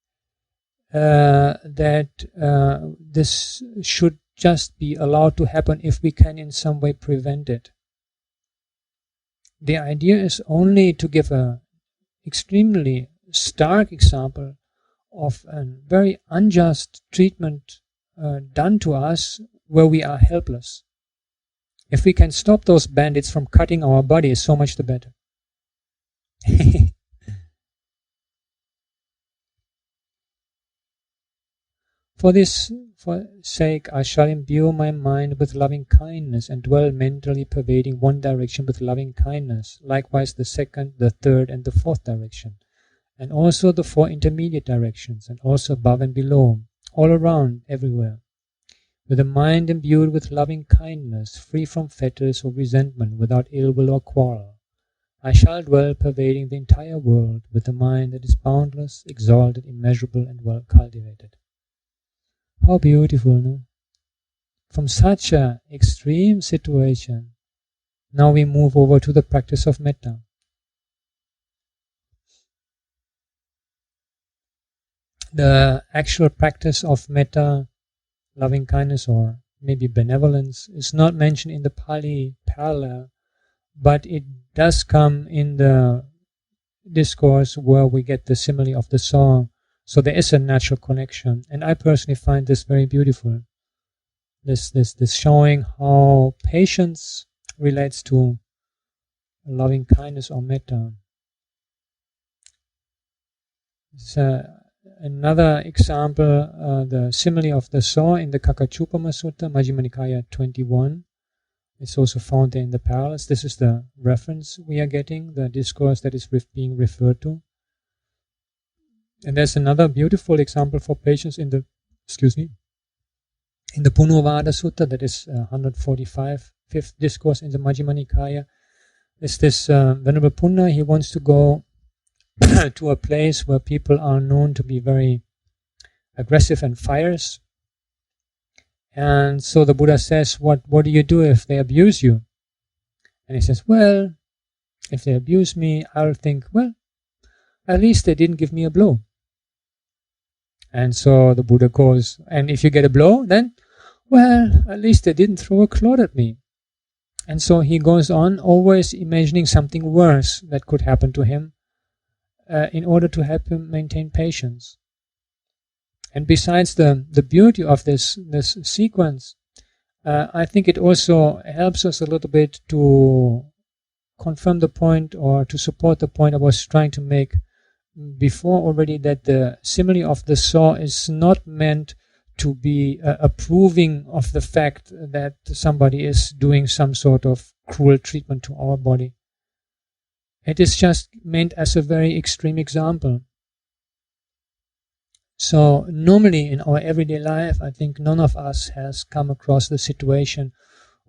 that this should just be allowed to happen if we can in some way prevent it. The idea is only to give a extremely stark example of a very unjust treatment done to us where we are helpless. If we can stop those bandits from cutting our bodies, so much the better. For sake, I shall imbue my mind with loving kindness and dwell mentally pervading one direction with loving kindness, likewise the second, the third, and the fourth direction, and also the four intermediate directions, and also above and below, all around, everywhere, with a mind imbued with loving kindness, free from fetters or resentment, without ill will or quarrel. I shall dwell pervading the entire world with a mind that is boundless, exalted, immeasurable, and well cultivated. How beautiful, no? From such an extreme situation, now we move over to the practice of metta. The actual practice of metta, loving kindness, or maybe benevolence, is not mentioned in the Pali parallel, but it does come in the discourse where we get the simile of the saw. So there is a natural connection, and I personally find this very beautiful. This showing how patience relates to loving kindness or metta. It's another example, the simile of the saw in the Kakachupama Sutta, Majjhima Nikaya 21. It's also found there in the parallels. This is the reference we are getting, the discourse that is being referred to. And there's another beautiful example for patience in the Punuvada Sutta, that is 145, fifth discourse in the Majjhima Nikaya. It's this Venerable Punna. He wants to go to a place where people are known to be very aggressive and fierce. And so the Buddha says, what do you do if they abuse you? And he says, well, if they abuse me, I'll think, well, at least they didn't give me a blow. And so the Buddha goes, and if you get a blow, then, well, at least they didn't throw a clod at me. And so he goes on, always imagining something worse that could happen to him in order to help him maintain patience. And besides the beauty of this sequence, I think it also helps us a little bit to confirm the point, or to support the point I was trying to make before already, that the simile of the saw is not meant to be approving of the fact that somebody is doing some sort of cruel treatment to our body. It is just meant as a very extreme example. So normally in our everyday life, I think none of us has come across the situation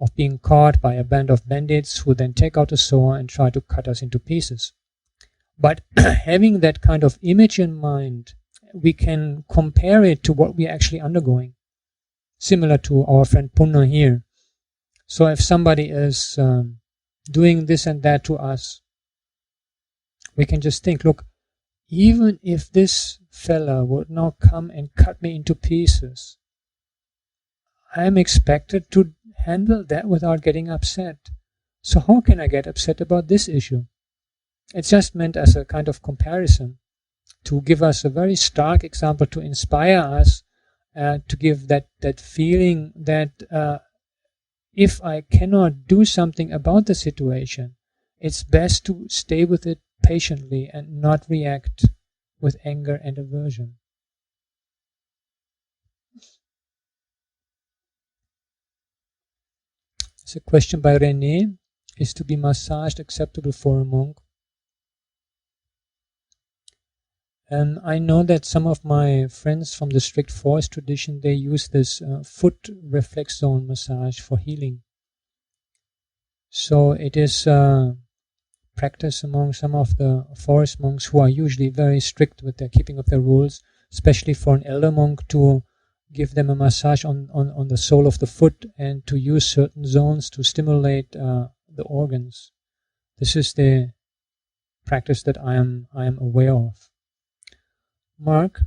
of being caught by a band of bandits who then take out a saw and try to cut us into pieces. But having that kind of image in mind, we can compare it to what we are actually undergoing, similar to our friend Punna here. So if somebody is doing this and that to us, we can just think, look, even if this fella would now come and cut me into pieces, I am expected to handle that without getting upset. So how can I get upset about this issue? It's just meant as a kind of comparison to give us a very stark example, to inspire us, to give that feeling that if I cannot do something about the situation, it's best to stay with it patiently and not react with anger and aversion. It's a question by René. Is to be massaged acceptable for a monk? I know that some of my friends from the strict forest tradition, they use this foot reflex zone massage for healing. So it is practice among some of the forest monks who are usually very strict with their keeping of their rules, especially for an elder monk to give them a massage on the sole of the foot and to use certain zones to stimulate the organs. This is the practice that I am aware of. Mark,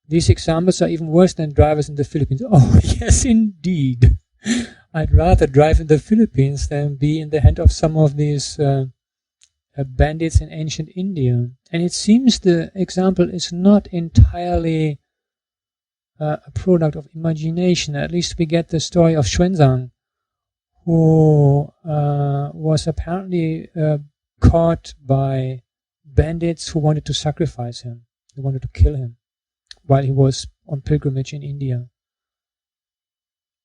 these examples are even worse than drivers in the Philippines. Oh, yes, indeed. I'd rather drive in the Philippines than be in the hand of some of these bandits in ancient India. And it seems the example is not entirely a product of imagination. At least we get the story of Xuanzang, who was apparently caught by bandits who wanted to sacrifice him. They wanted to kill him while he was on pilgrimage in India.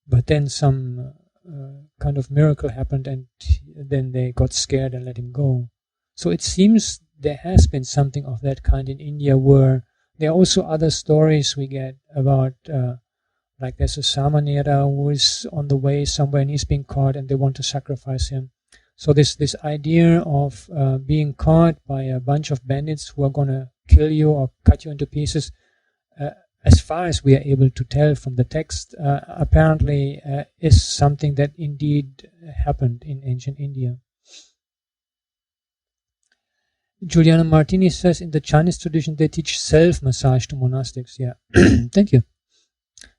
But then some kind of miracle happened, and then they got scared and let him go. So it seems there has been something of that kind in India, where there are also other stories we get about, like there's a Samanera who is on the way somewhere and he's being caught and they want to sacrifice him. So this idea of being caught by a bunch of bandits who are going to kill you or cut you into pieces, as far as we are able to tell from the text, apparently is something that indeed happened in ancient India. Juliana Martini says, in the Chinese tradition they teach self-massage to monastics. Yeah, thank you.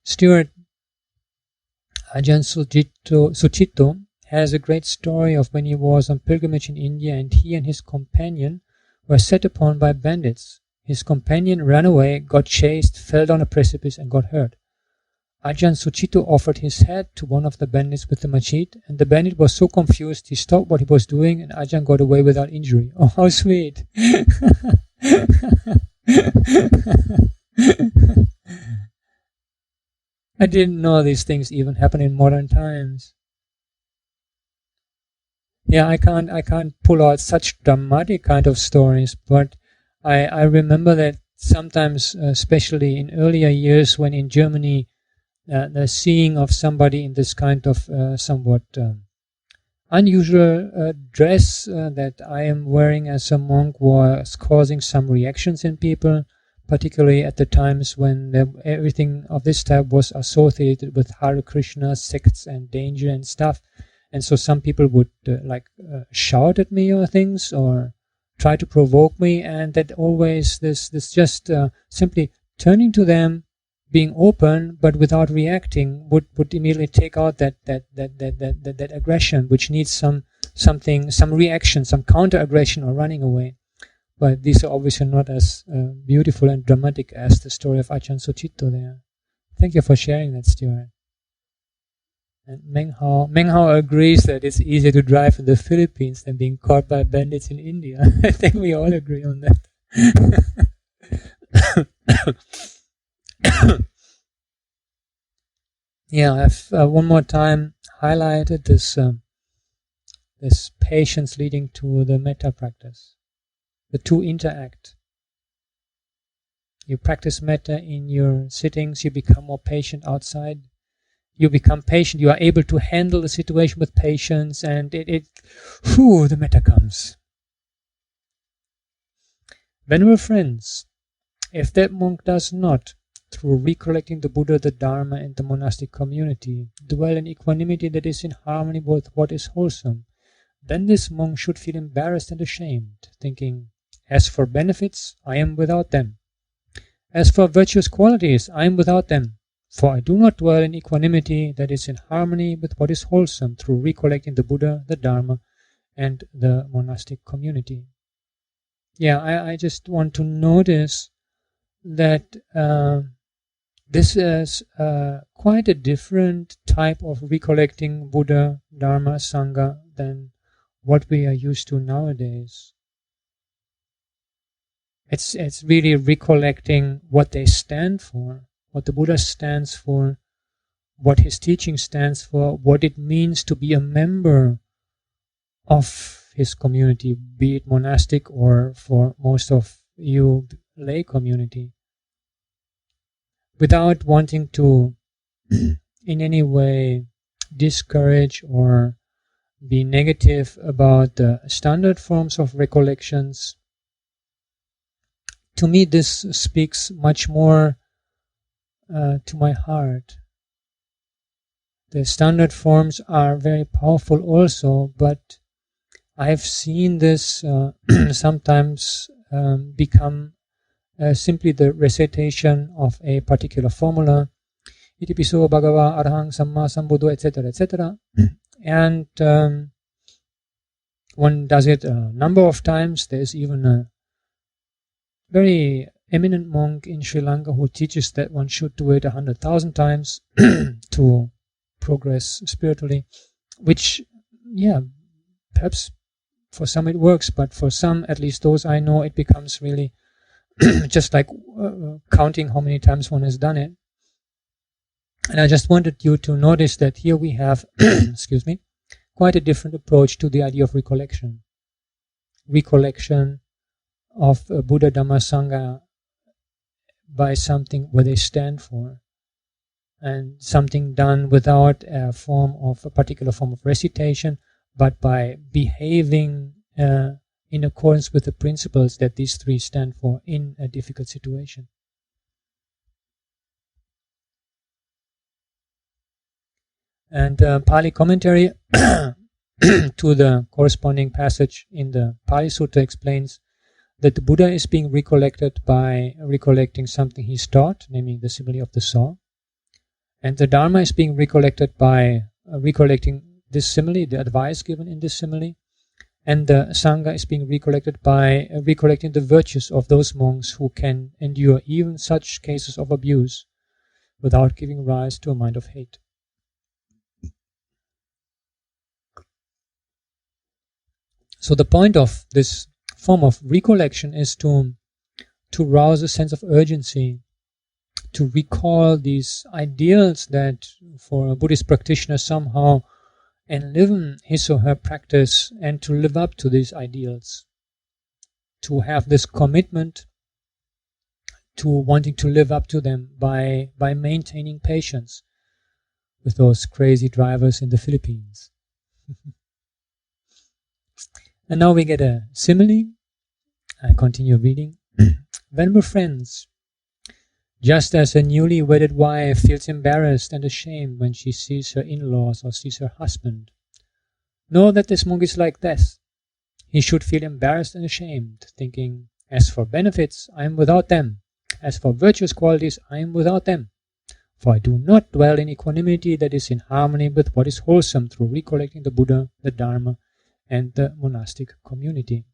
Stuart, Ajahn Sucitto has a great story of when he was on pilgrimage in India and he and his companion were set upon by bandits. His companion ran away, got chased, fell down a precipice and got hurt. Ajahn Sucitto offered his head to one of the bandits with the machete, and the bandit was so confused he stopped what he was doing and Ajahn got away without injury. Oh, how sweet! I didn't know these things even happen in modern times. Yeah, I can't pull out such dramatic kind of stories, but I remember that sometimes, especially in earlier years when in Germany, the seeing of somebody in this kind of somewhat unusual dress that I am wearing as a monk was causing some reactions in people, particularly at the times when everything of this type was associated with Hare Krishna sects and danger and stuff. And so some people would shout at me or things or try to provoke me, and that always this just simply turning to them, being open but without reacting would immediately take out that aggression, which needs some reaction, some counter aggression or running away. But these are obviously not as beautiful and dramatic as the story of Ajahn Sucitto there. Thank you for sharing that, Stuart. And Menghao agrees that it's easier to drive in the Philippines than being caught by bandits in India. I think we all agree on that. Yeah, I've one more time highlighted this patience leading to the metta practice. The two interact. You practice metta in your sittings, you become more patient outside. You become patient, you are able to handle the situation with patience, and the metta comes. Venerable friends, if that monk does not, through recollecting the Buddha, the Dharma, and the monastic community, dwell in equanimity that is in harmony with what is wholesome, then this monk should feel embarrassed and ashamed, thinking, as for benefits, I am without them. As for virtuous qualities, I am without them. For I do not dwell in equanimity that is in harmony with what is wholesome through recollecting the Buddha, the Dharma, and the monastic community. Yeah, I just want to notice that this is quite a different type of recollecting Buddha, Dharma, Sangha than what we are used to nowadays. It's really recollecting what they stand for, what the Buddha stands for, what his teaching stands for, what it means to be a member of his community, be it monastic or for most of you lay community, without wanting to in any way discourage or be negative about the standard forms of recollections. To me, this speaks much more to my heart. The standard forms are very powerful also, but I've seen this sometimes become simply the recitation of a particular formula, iti piso bhagava arahang samma sambuddho, etc., etc. And one does it a number of times. There's even a very eminent monk in Sri Lanka who teaches that one should do it 100,000 times to progress spiritually, which, yeah, perhaps for some it works, but for some, at least those I know, it becomes really just like counting how many times one has done it. And I just wanted you to notice that here we have, excuse me, quite a different approach to the idea of recollection. Recollection of Buddha, Dhamma, Sangha by something where they stand for, and something done without a particular form of recitation, but by behaving in accordance with the principles that these three stand for in a difficult situation. And Pali commentary to the corresponding passage in the Pali Sutta explains that the Buddha is being recollected by recollecting something he's taught, namely the simile of the saw. And the Dharma is being recollected by recollecting this simile, the advice given in this simile. And the Sangha is being recollected by recollecting the virtues of those monks who can endure even such cases of abuse without giving rise to a mind of hate. So the point of this form of recollection is to rouse a sense of urgency, to recall these ideals that for a Buddhist practitioner somehow enliven his or her practice, and to live up to these ideals, to have this commitment to wanting to live up to them by maintaining patience with those crazy drivers in the Philippines. And now we get a simile. I continue reading. Venerable friends, just as a newly wedded wife feels embarrassed and ashamed when she sees her in-laws or sees her husband, know that this monk is like this. He should feel embarrassed and ashamed, thinking, as for benefits, I am without them. As for virtuous qualities, I am without them. For I do not dwell in equanimity that is in harmony with what is wholesome through recollecting the Buddha, the Dharma, and the monastic community.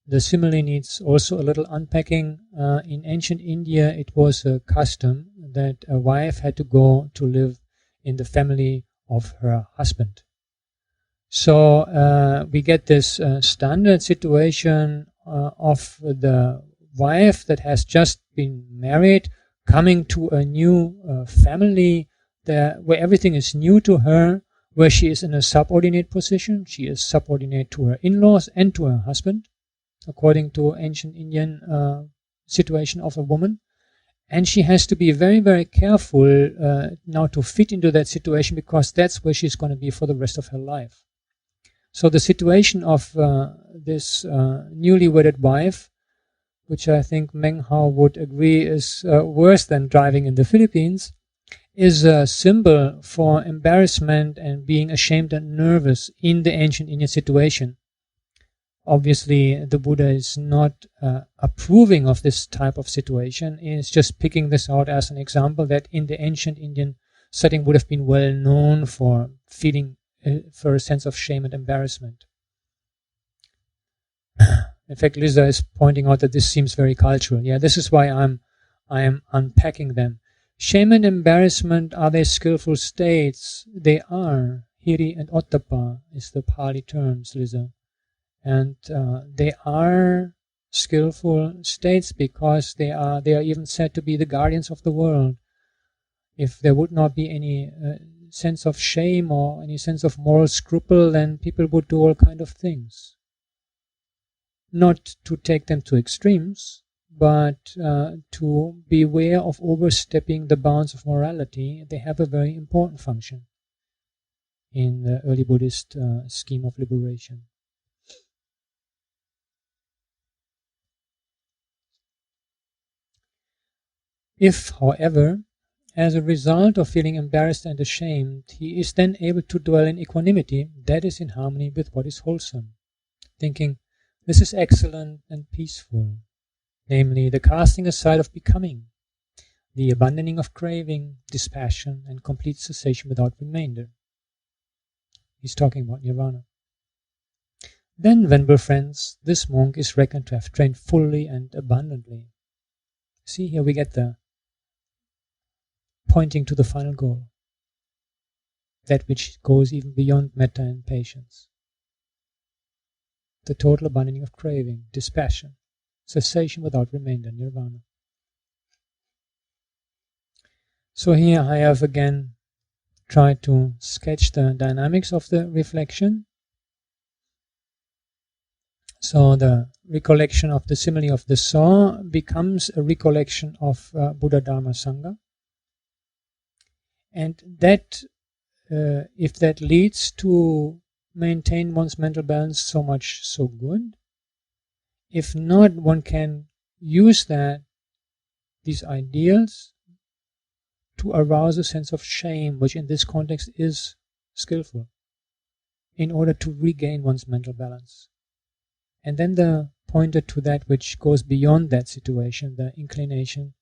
The simile needs also a little unpacking. In ancient India, it was a custom that a wife had to go to live in the family of her husband. So we get this standard situation of the wife that has just been married, coming to a new family where everything is new to her, where she is in a subordinate position. She is subordinate to her in-laws and to her husband, according to ancient Indian situation of a woman. And she has to be very, very careful now to fit into that situation, because that's where she's going to be for the rest of her life. So the situation of this newly wedded wife, which I think Meng Hao would agree is worse than driving in the Philippines, is a symbol for embarrassment and being ashamed and nervous in the ancient Indian situation. Obviously, the Buddha is not approving of this type of situation. He's just picking this out as an example that in the ancient Indian setting would have been well known for feeling for a sense of shame and embarrassment. In fact, Lisa is pointing out that this seems very cultural. Yeah, this is why I am unpacking them. Shame and embarrassment, are they skillful states? They are. Hiri and Ottappa is the Pali terms, Lisa. And they are skillful states because they are even said to be the guardians of the world. If there would not be any sense of shame or any sense of moral scruple, then people would do all kind of things. Not to take them to extremes, but to beware of overstepping the bounds of morality. They have a very important function in the early Buddhist scheme of liberation. If, however, as a result of feeling embarrassed and ashamed, he is then able to dwell in equanimity, that is in harmony with what is wholesome, thinking, this is excellent and peaceful, namely the casting aside of becoming, the abandoning of craving, dispassion, and complete cessation without remainder. He's talking about nirvana. Then, venerable friends, this monk is reckoned to have trained fully and abundantly. See, here we get the pointing to the final goal, that which goes even beyond metta and patience. The total abandoning of craving, dispassion, cessation without remainder, nirvana. So here I have again tried to sketch the dynamics of the reflection. So the recollection of the simile of the saw becomes a recollection of Buddha, Dharma, Sangha. And that, if that leads to maintain one's mental balance, so much so good. If not, one can use these ideals to arouse a sense of shame, which in this context is skillful, in order to regain one's mental balance. And then the pointer to that which goes beyond that situation, the inclination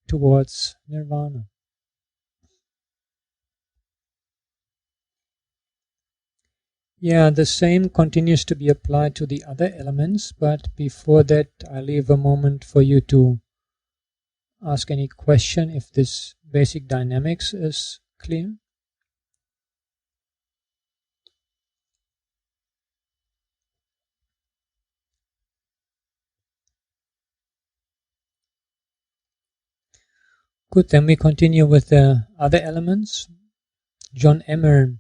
towards nirvana. Yeah, the same continues to be applied to the other elements, but before that I leave a moment for you to ask any question if this basic dynamics is clear. Good, then we continue with the other elements. John Emmer: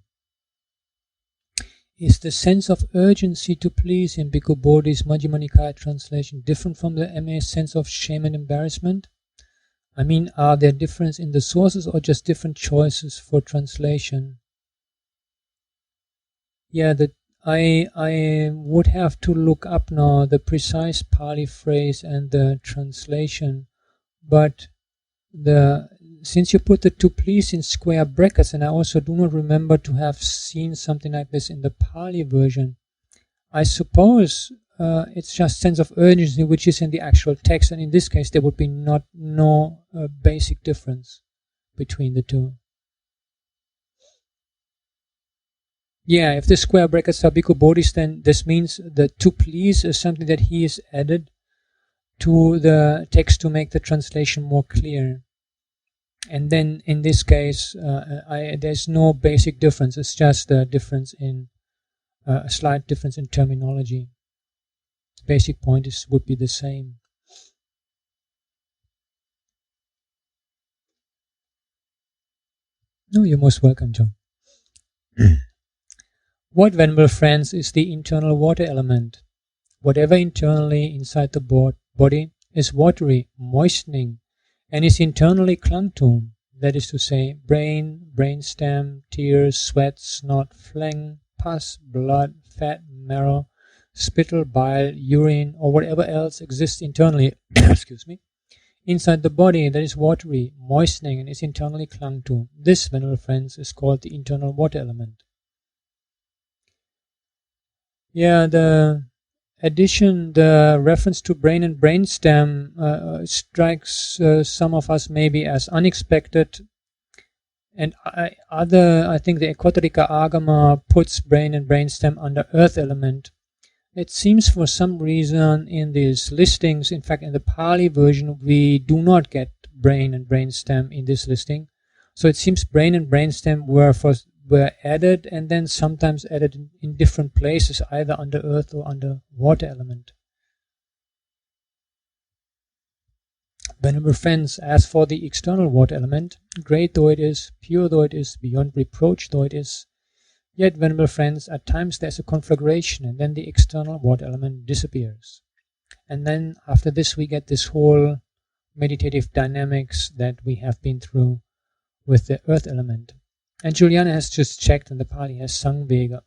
is the sense of urgency to please in Bhikkhu Bodhi's Madhyama Nikaya translation different from the MA sense of shame and embarrassment? I mean, are there differences in the sources or just different choices for translation? Yeah, I would have to look up now the precise Pali phrase and the translation, but since you put the to please in square brackets, and I also do not remember to have seen something like this in the Pali version, I suppose it's just sense of urgency which is in the actual text, and in this case there would be no basic difference between the two. Yeah, if the square brackets are Bhikkhu Bodhis, then this means the to please is something that he has added to the text to make the translation more clear. And then in this case, there's no basic difference. It's just a difference in a slight difference in terminology. The basic point would be the same. No, you're most welcome, John. What, venerable friends, is the internal water element? Whatever internally inside the body is watery, moistening, and is internally clung to, that is to say, brain, brainstem, tears, sweat, snot, phlegm, pus, blood, fat, marrow, spittle, bile, urine, or whatever else exists internally excuse me, inside the body that is watery, moistening, and is internally clung to. This, venerable friends, is called the internal water element. Yeah, the reference to brain and brainstem strikes some of us maybe as unexpected, and I think the Madhyama-āgama puts brain and brainstem under earth element. It seems for some reason in these listings, in fact in the Pali version, we do not get brain and brainstem in this listing. So it seems brain and brainstem were added and then sometimes added in different places, either under earth or under water element. Venerable friends, as for the external water element, great though it is, pure though it is, beyond reproach though it is, yet, venerable friends, at times there's a conflagration and then the external water element disappears. And then after this we get this whole meditative dynamics that we have been through with the earth element. And Juliana has just checked and the Pali has Samvega.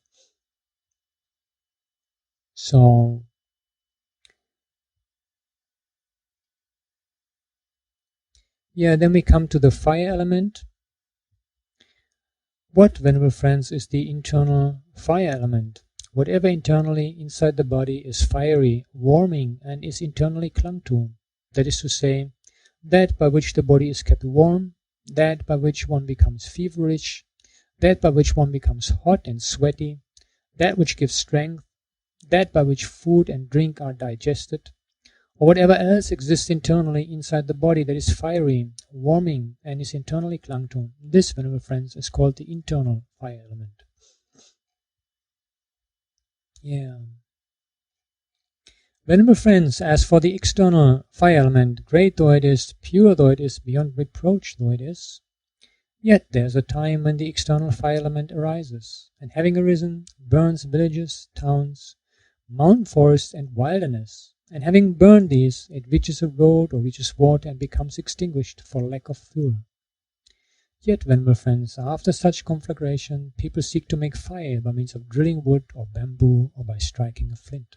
So, yeah, then we come to the fire element. What, venerable friends, is the internal fire element? Whatever internally inside the body is fiery, warming, and is internally clung to. That is to say, that by which the body is kept warm, that by which one becomes feverish, that by which one becomes hot and sweaty, that which gives strength, that by which food and drink are digested, or whatever else exists internally inside the body that is fiery, warming, and is internally clung to. This, venerable friends, is called the internal fire element. Yeah. Venerable friends, as for the external fire element, great though it is, pure though it is, beyond reproach though it is, yet there's a time when the external fire element arises, and having arisen, burns villages, towns, mountain forests, and wilderness. And having burned these, it reaches a road or reaches water and becomes extinguished for lack of fuel. Yet, venerable friends, after such conflagration, people seek to make fire by means of drilling wood or bamboo or by striking a flint.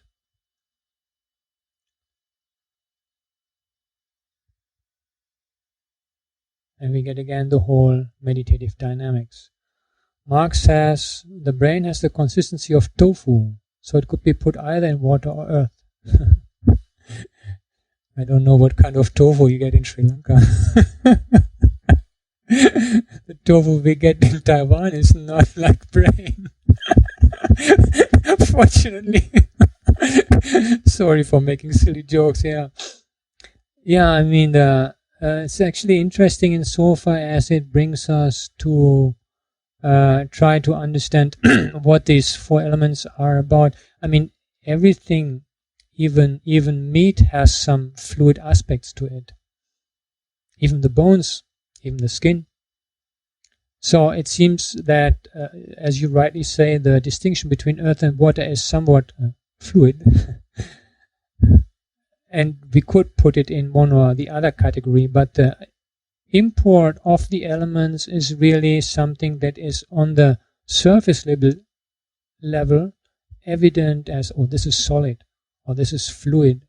And we get again the whole meditative dynamics. Marx says the brain has the consistency of tofu, so it could be put either in water or earth. I don't know what kind of tofu you get in Sri Lanka. The tofu we get in Taiwan is not like brain. Fortunately. Sorry for making silly jokes, yeah. Yeah, I mean, it's actually interesting insofar as it brings us to try to understand what these four elements are about. I mean, everything, even meat has some fluid aspects to it. Even the bones, even the skin. So it seems that, as you rightly say, the distinction between earth and water is somewhat fluid. And we could put it in one or the other category, but the import of the elements is really something that is on the surface level evident as, oh, this is solid, or this is fluid.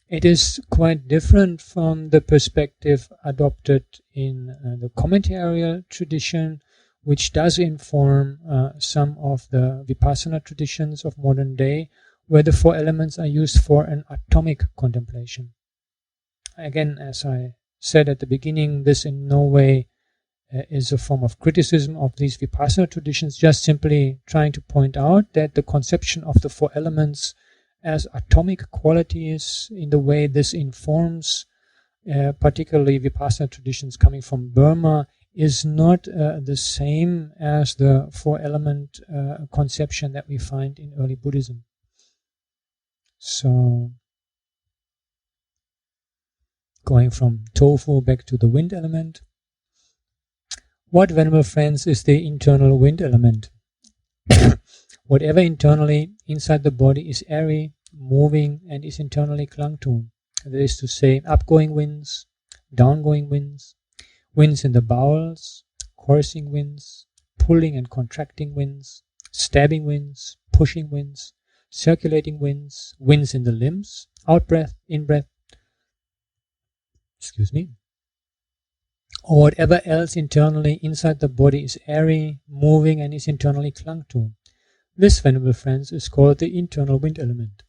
It is quite different from the perspective adopted in the commentarial tradition, which does inform some of the Vipassana traditions of modern day, where the four elements are used for an atomic contemplation. Again, as I said at the beginning, this in no way is a form of criticism of these Vipassana traditions, just simply trying to point out that the conception of the four elements as atomic qualities, in the way this informs particularly Vipassana traditions coming from Burma, is not the same as the four element conception that we find in early Buddhism. So, going from tofu back to the wind element. What, venerable friends, is the internal wind element? Whatever internally inside the body is airy, moving, and is internally clung to. That is to say, upgoing winds, downgoing winds, winds in the bowels, coursing winds, pulling and contracting winds, stabbing winds, pushing winds, circulating winds, winds in the limbs, out-breath, in-breath, or whatever else internally inside the body is airy, moving, and is internally clung to. This, venerable friends, is called the internal wind element.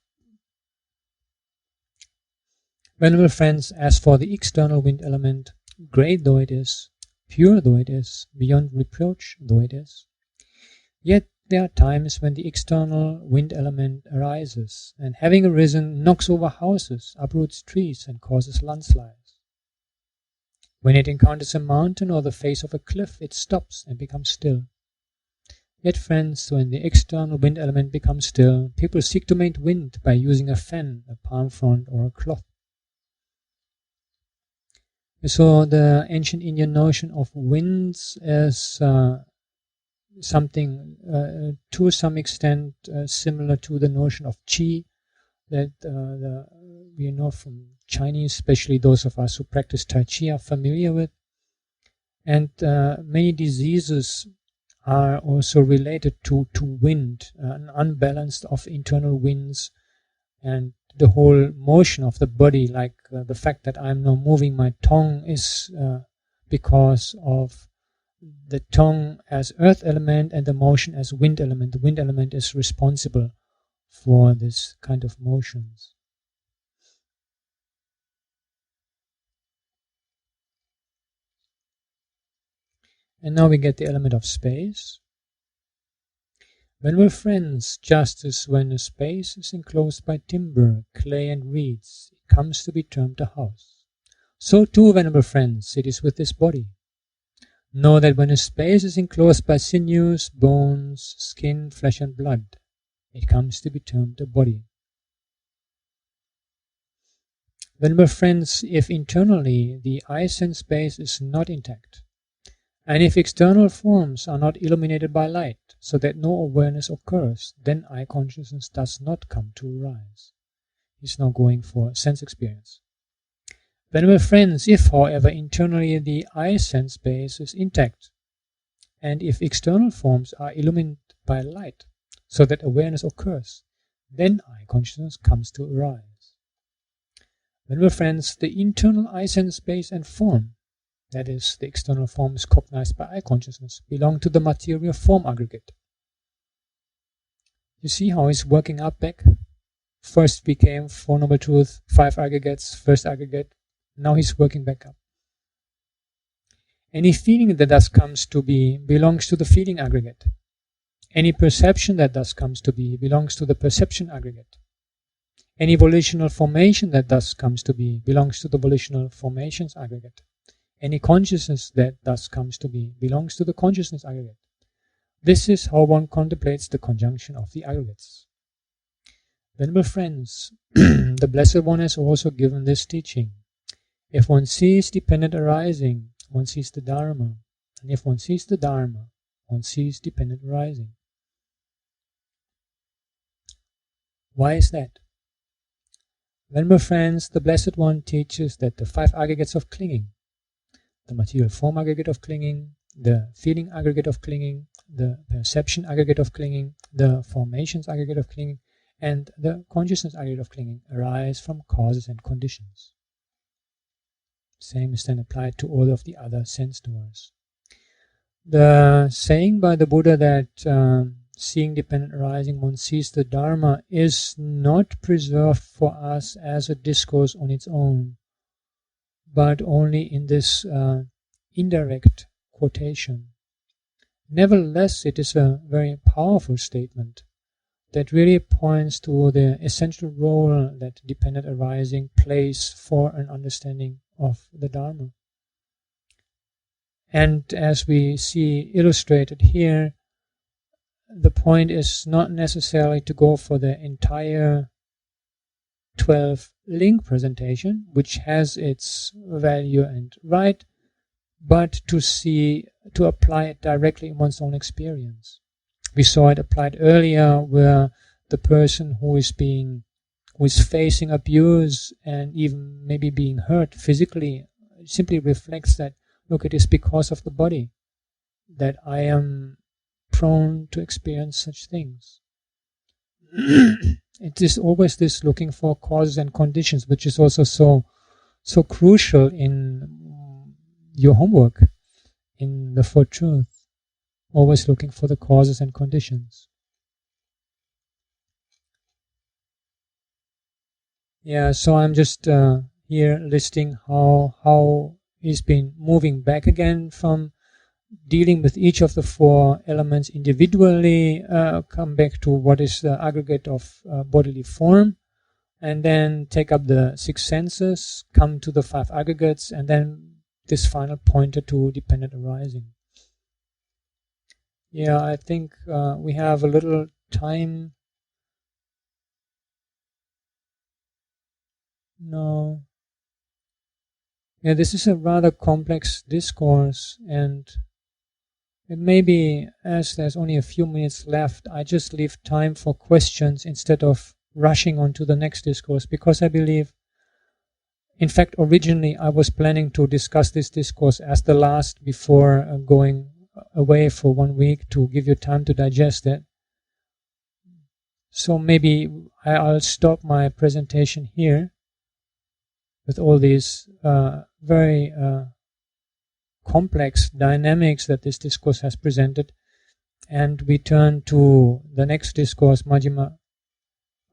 Venerable friends, as for the external wind element, great though it is, pure though it is, beyond reproach though it is, yet there are times when the external wind element arises, and having arisen, knocks over houses, uproots trees, and causes landslides. When it encounters a mountain or the face of a cliff, it stops and becomes still. Yet, friends, when the external wind element becomes still, people seek to make wind by using a fan, a palm frond, or a cloth. So the ancient Indian notion of winds as something to some extent similar to the notion of qi that we know from Chinese, especially those of us who practice Tai Chi are familiar with. And many diseases are also related to wind, an unbalance of internal winds, and the whole motion of the body, like the fact that I'm now moving my tongue is because of the tongue as earth element and the motion as wind element. The wind element is responsible for this kind of motions. And now we get the element of space. When we're friends, just as when a space is enclosed by timber, clay and reeds, it comes to be termed a house. So too, venerable friends, it is with this body. Know that when a space is enclosed by sinews, bones, skin, flesh and blood, it comes to be termed a body. Venerable friends, if internally the eye-sense space is not intact, and if external forms are not illuminated by light, so that no awareness occurs, then eye consciousness does not come to arise. It's now going for sense experience. Venerable friends, if, however, internally the eye-sense space is intact, and if external forms are illuminated by light, so that awareness occurs, then eye consciousness comes to arise. Venerable friends, the internal eye-sense space and form, that is, the external forms cognized by eye consciousness, belong to the material form aggregate. You see how it's working up back? First became Four Noble Truths, 5 aggregates, first aggregate. Now he's working back up. Any feeling that thus comes to be belongs to the feeling aggregate. Any perception that thus comes to be belongs to the perception aggregate. Any volitional formation that thus comes to be belongs to the volitional formations aggregate. Any consciousness that thus comes to be belongs to the consciousness aggregate. This is how one contemplates the conjunction of the aggregates. Venerable friends, the Blessed One has also given this teaching. If one sees dependent arising, one sees the Dharma. And if one sees the Dharma, one sees dependent arising. Why is that? Venerable friends, the Blessed One teaches that the 5 aggregates of clinging, the material form aggregate of clinging, the feeling aggregate of clinging, the perception aggregate of clinging, the formations aggregate of clinging, and the consciousness aggregate of clinging arise from causes and conditions. Same is then applied to all of the other sense doors. The saying by the Buddha that seeing dependent arising, one sees the Dharma, is not preserved for us as a discourse on its own, but only in this indirect quotation. Nevertheless, it is a very powerful statement that really points to the essential role that dependent arising plays for an understanding of the Dharma. And as we see illustrated here, the point is not necessarily to go for the entire 12 link presentation, which has its value and right, but to apply it directly in one's own experience. We saw it applied earlier, where the person who is facing abuse and even maybe being hurt physically simply reflects that, look, it is because of the body that I am prone to experience such things. It is always this looking for causes and conditions, which is also so crucial in your homework, in the Four Truths. Always looking for the causes and conditions. Yeah, so I'm just here listing how he's been moving back again from dealing with each of the 4 elements individually, come back to what is the aggregate of bodily form, and then take up the 6 senses, come to the 5 aggregates, and then this final pointer to dependent arising. Yeah, I think we have a little time. No. Yeah, this is a rather complex discourse, and it may be, as there's only a few minutes left, I just leave time for questions instead of rushing on to the next discourse, because I believe, in fact, originally I was planning to discuss this discourse as the last before going away for 1 week to give you time to digest it. So maybe I'll stop my presentation here with all these very complex dynamics that this discourse has presented, and we turn to the next discourse, Madhyama.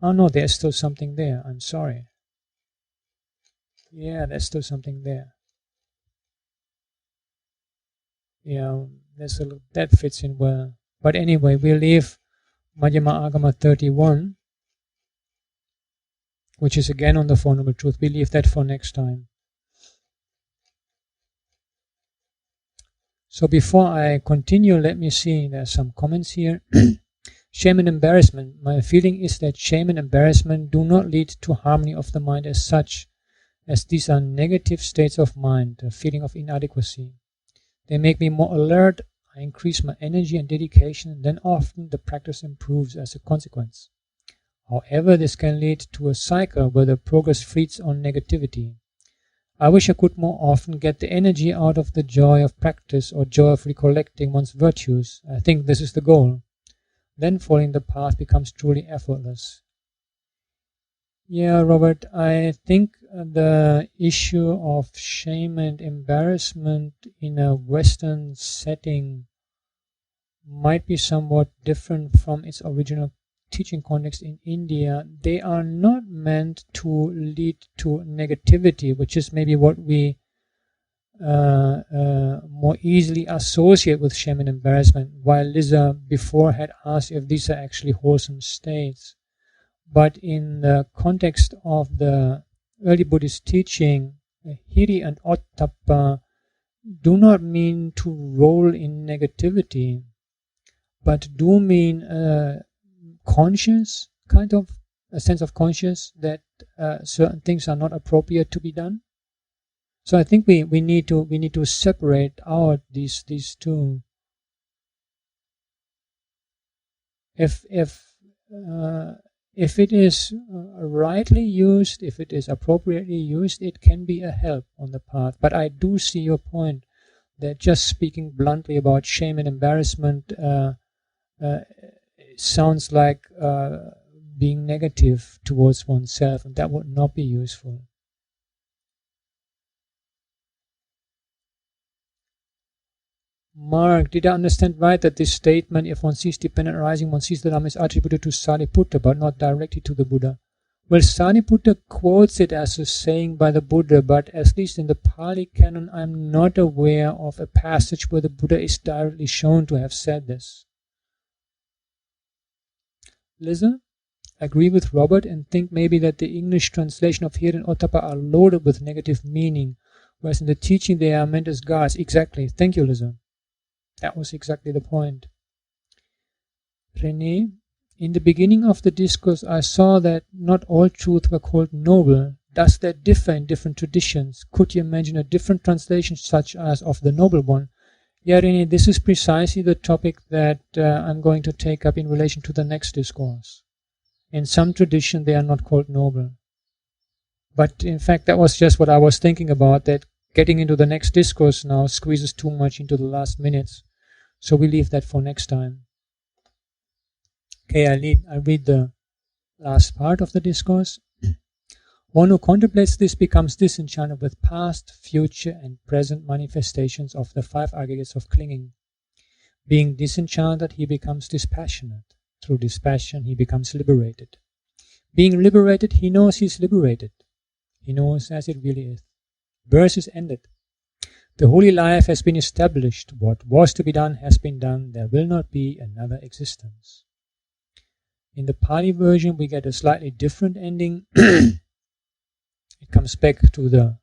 Oh no, there's still something there. I'm sorry. Yeah, there's still something there. Yeah, that fits in well. But anyway, we'll leave Madhyama-āgama 31, which is again on the Four Noble Truth. We'll leave that for next time. So before I continue, let me see, there's some comments here. Shame and embarrassment. My feeling is that shame and embarrassment do not lead to harmony of the mind as such, as these are negative states of mind, a feeling of inadequacy. They make me more alert, I increase my energy and dedication, and then often the practice improves as a consequence. However, this can lead to a cycle where the progress feeds on negativity. I wish I could more often get the energy out of the joy of practice or joy of recollecting one's virtues. I think this is the goal. Then following the path becomes truly effortless. Yeah, Robert, I think the issue of shame and embarrassment in a Western setting might be somewhat different from its original teaching context in India. They are not meant to lead to negativity, which is maybe what we more easily associate with shame and embarrassment, while Lisa before had asked if these are actually wholesome states. But in the context of the early Buddhist teaching, hiri and ottappa do not mean to roll in negativity, but do mean conscious, kind of a sense of conscious that certain things are not appropriate to be done. So I think we need to separate out these two. If it is rightly used, if it is appropriately used, it can be a help on the path. But I do see your point that just speaking bluntly about shame and embarrassment sounds like being negative towards oneself, and that would not be useful. Mark, did I understand right that this statement, if one sees dependent arising, one sees the Dhamma, is attributed to Sariputta, but not directly to the Buddha? Well, Sariputta quotes it as a saying by the Buddha, but at least in the Pali canon, I'm not aware of a passage where the Buddha is directly shown to have said this. Liza, agree with Robert and think maybe that the English translation of Hiri and Ottappa are loaded with negative meaning, whereas in the teaching they are meant as guards. Exactly. Thank you, Liza. That was exactly the point. René, in the beginning of the discourse I saw that not all truths were called noble. Does that differ in different traditions? Could you imagine a different translation such as of the noble one? Yeah, René, this is precisely the topic that I'm going to take up in relation to the next discourse. In some tradition they are not called noble. But in fact that was just what I was thinking about, that getting into the next discourse now squeezes too much into the last minutes. So we leave that for next time. Okay, I read the last part of the discourse. One who contemplates this becomes disenchanted with past, future, and present manifestations of the five aggregates of clinging. Being disenchanted, he becomes dispassionate. Through dispassion, he becomes liberated. Being liberated, he knows he is liberated. He knows as it really is. Birth is ended. The holy life has been established. What was to be done has been done. There will not be another existence. In the Pali version, we get a slightly different ending. It comes back to the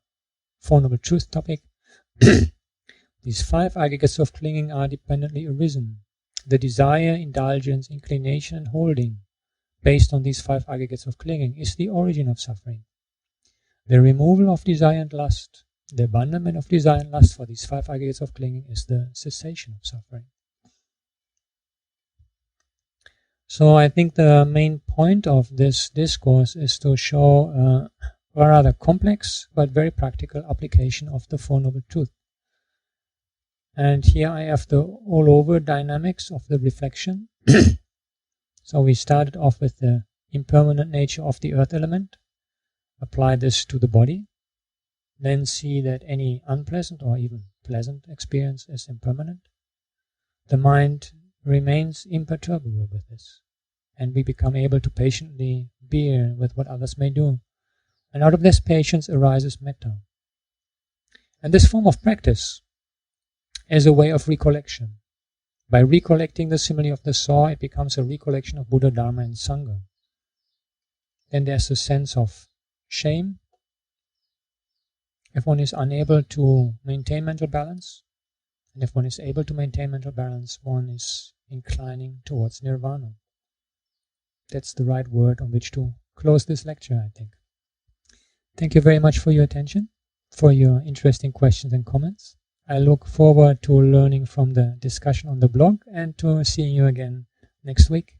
Four Noble Truth topic. These five aggregates of clinging are dependently arisen. The desire, indulgence, inclination, and holding, based on these five aggregates of clinging, is the origin of suffering. The removal of desire and lust, The abandonment of desire and lust for these 5 aggregates of clinging is the cessation of suffering. So I think the main point of this discourse is to show a rather complex but very practical application of the Four Noble Truths. And here I have the all-over dynamics of the reflection. So we started off with the impermanent nature of the earth element. Apply this to the body. Then see that any unpleasant or even pleasant experience is impermanent. The mind remains imperturbable with this. And we become able to patiently bear with what others may do. And out of this patience arises metta. And this form of practice is a way of recollection. By recollecting the simile of the saw, it becomes a recollection of Buddha, Dharma and Sangha. Then there's a sense of shame. If one is unable to maintain mental balance, and if one is able to maintain mental balance, one is inclining towards nirvana. That's the right word on which to close this lecture, I think. Thank you very much for your attention, for your interesting questions and comments. I look forward to learning from the discussion on the blog and to seeing you again next week.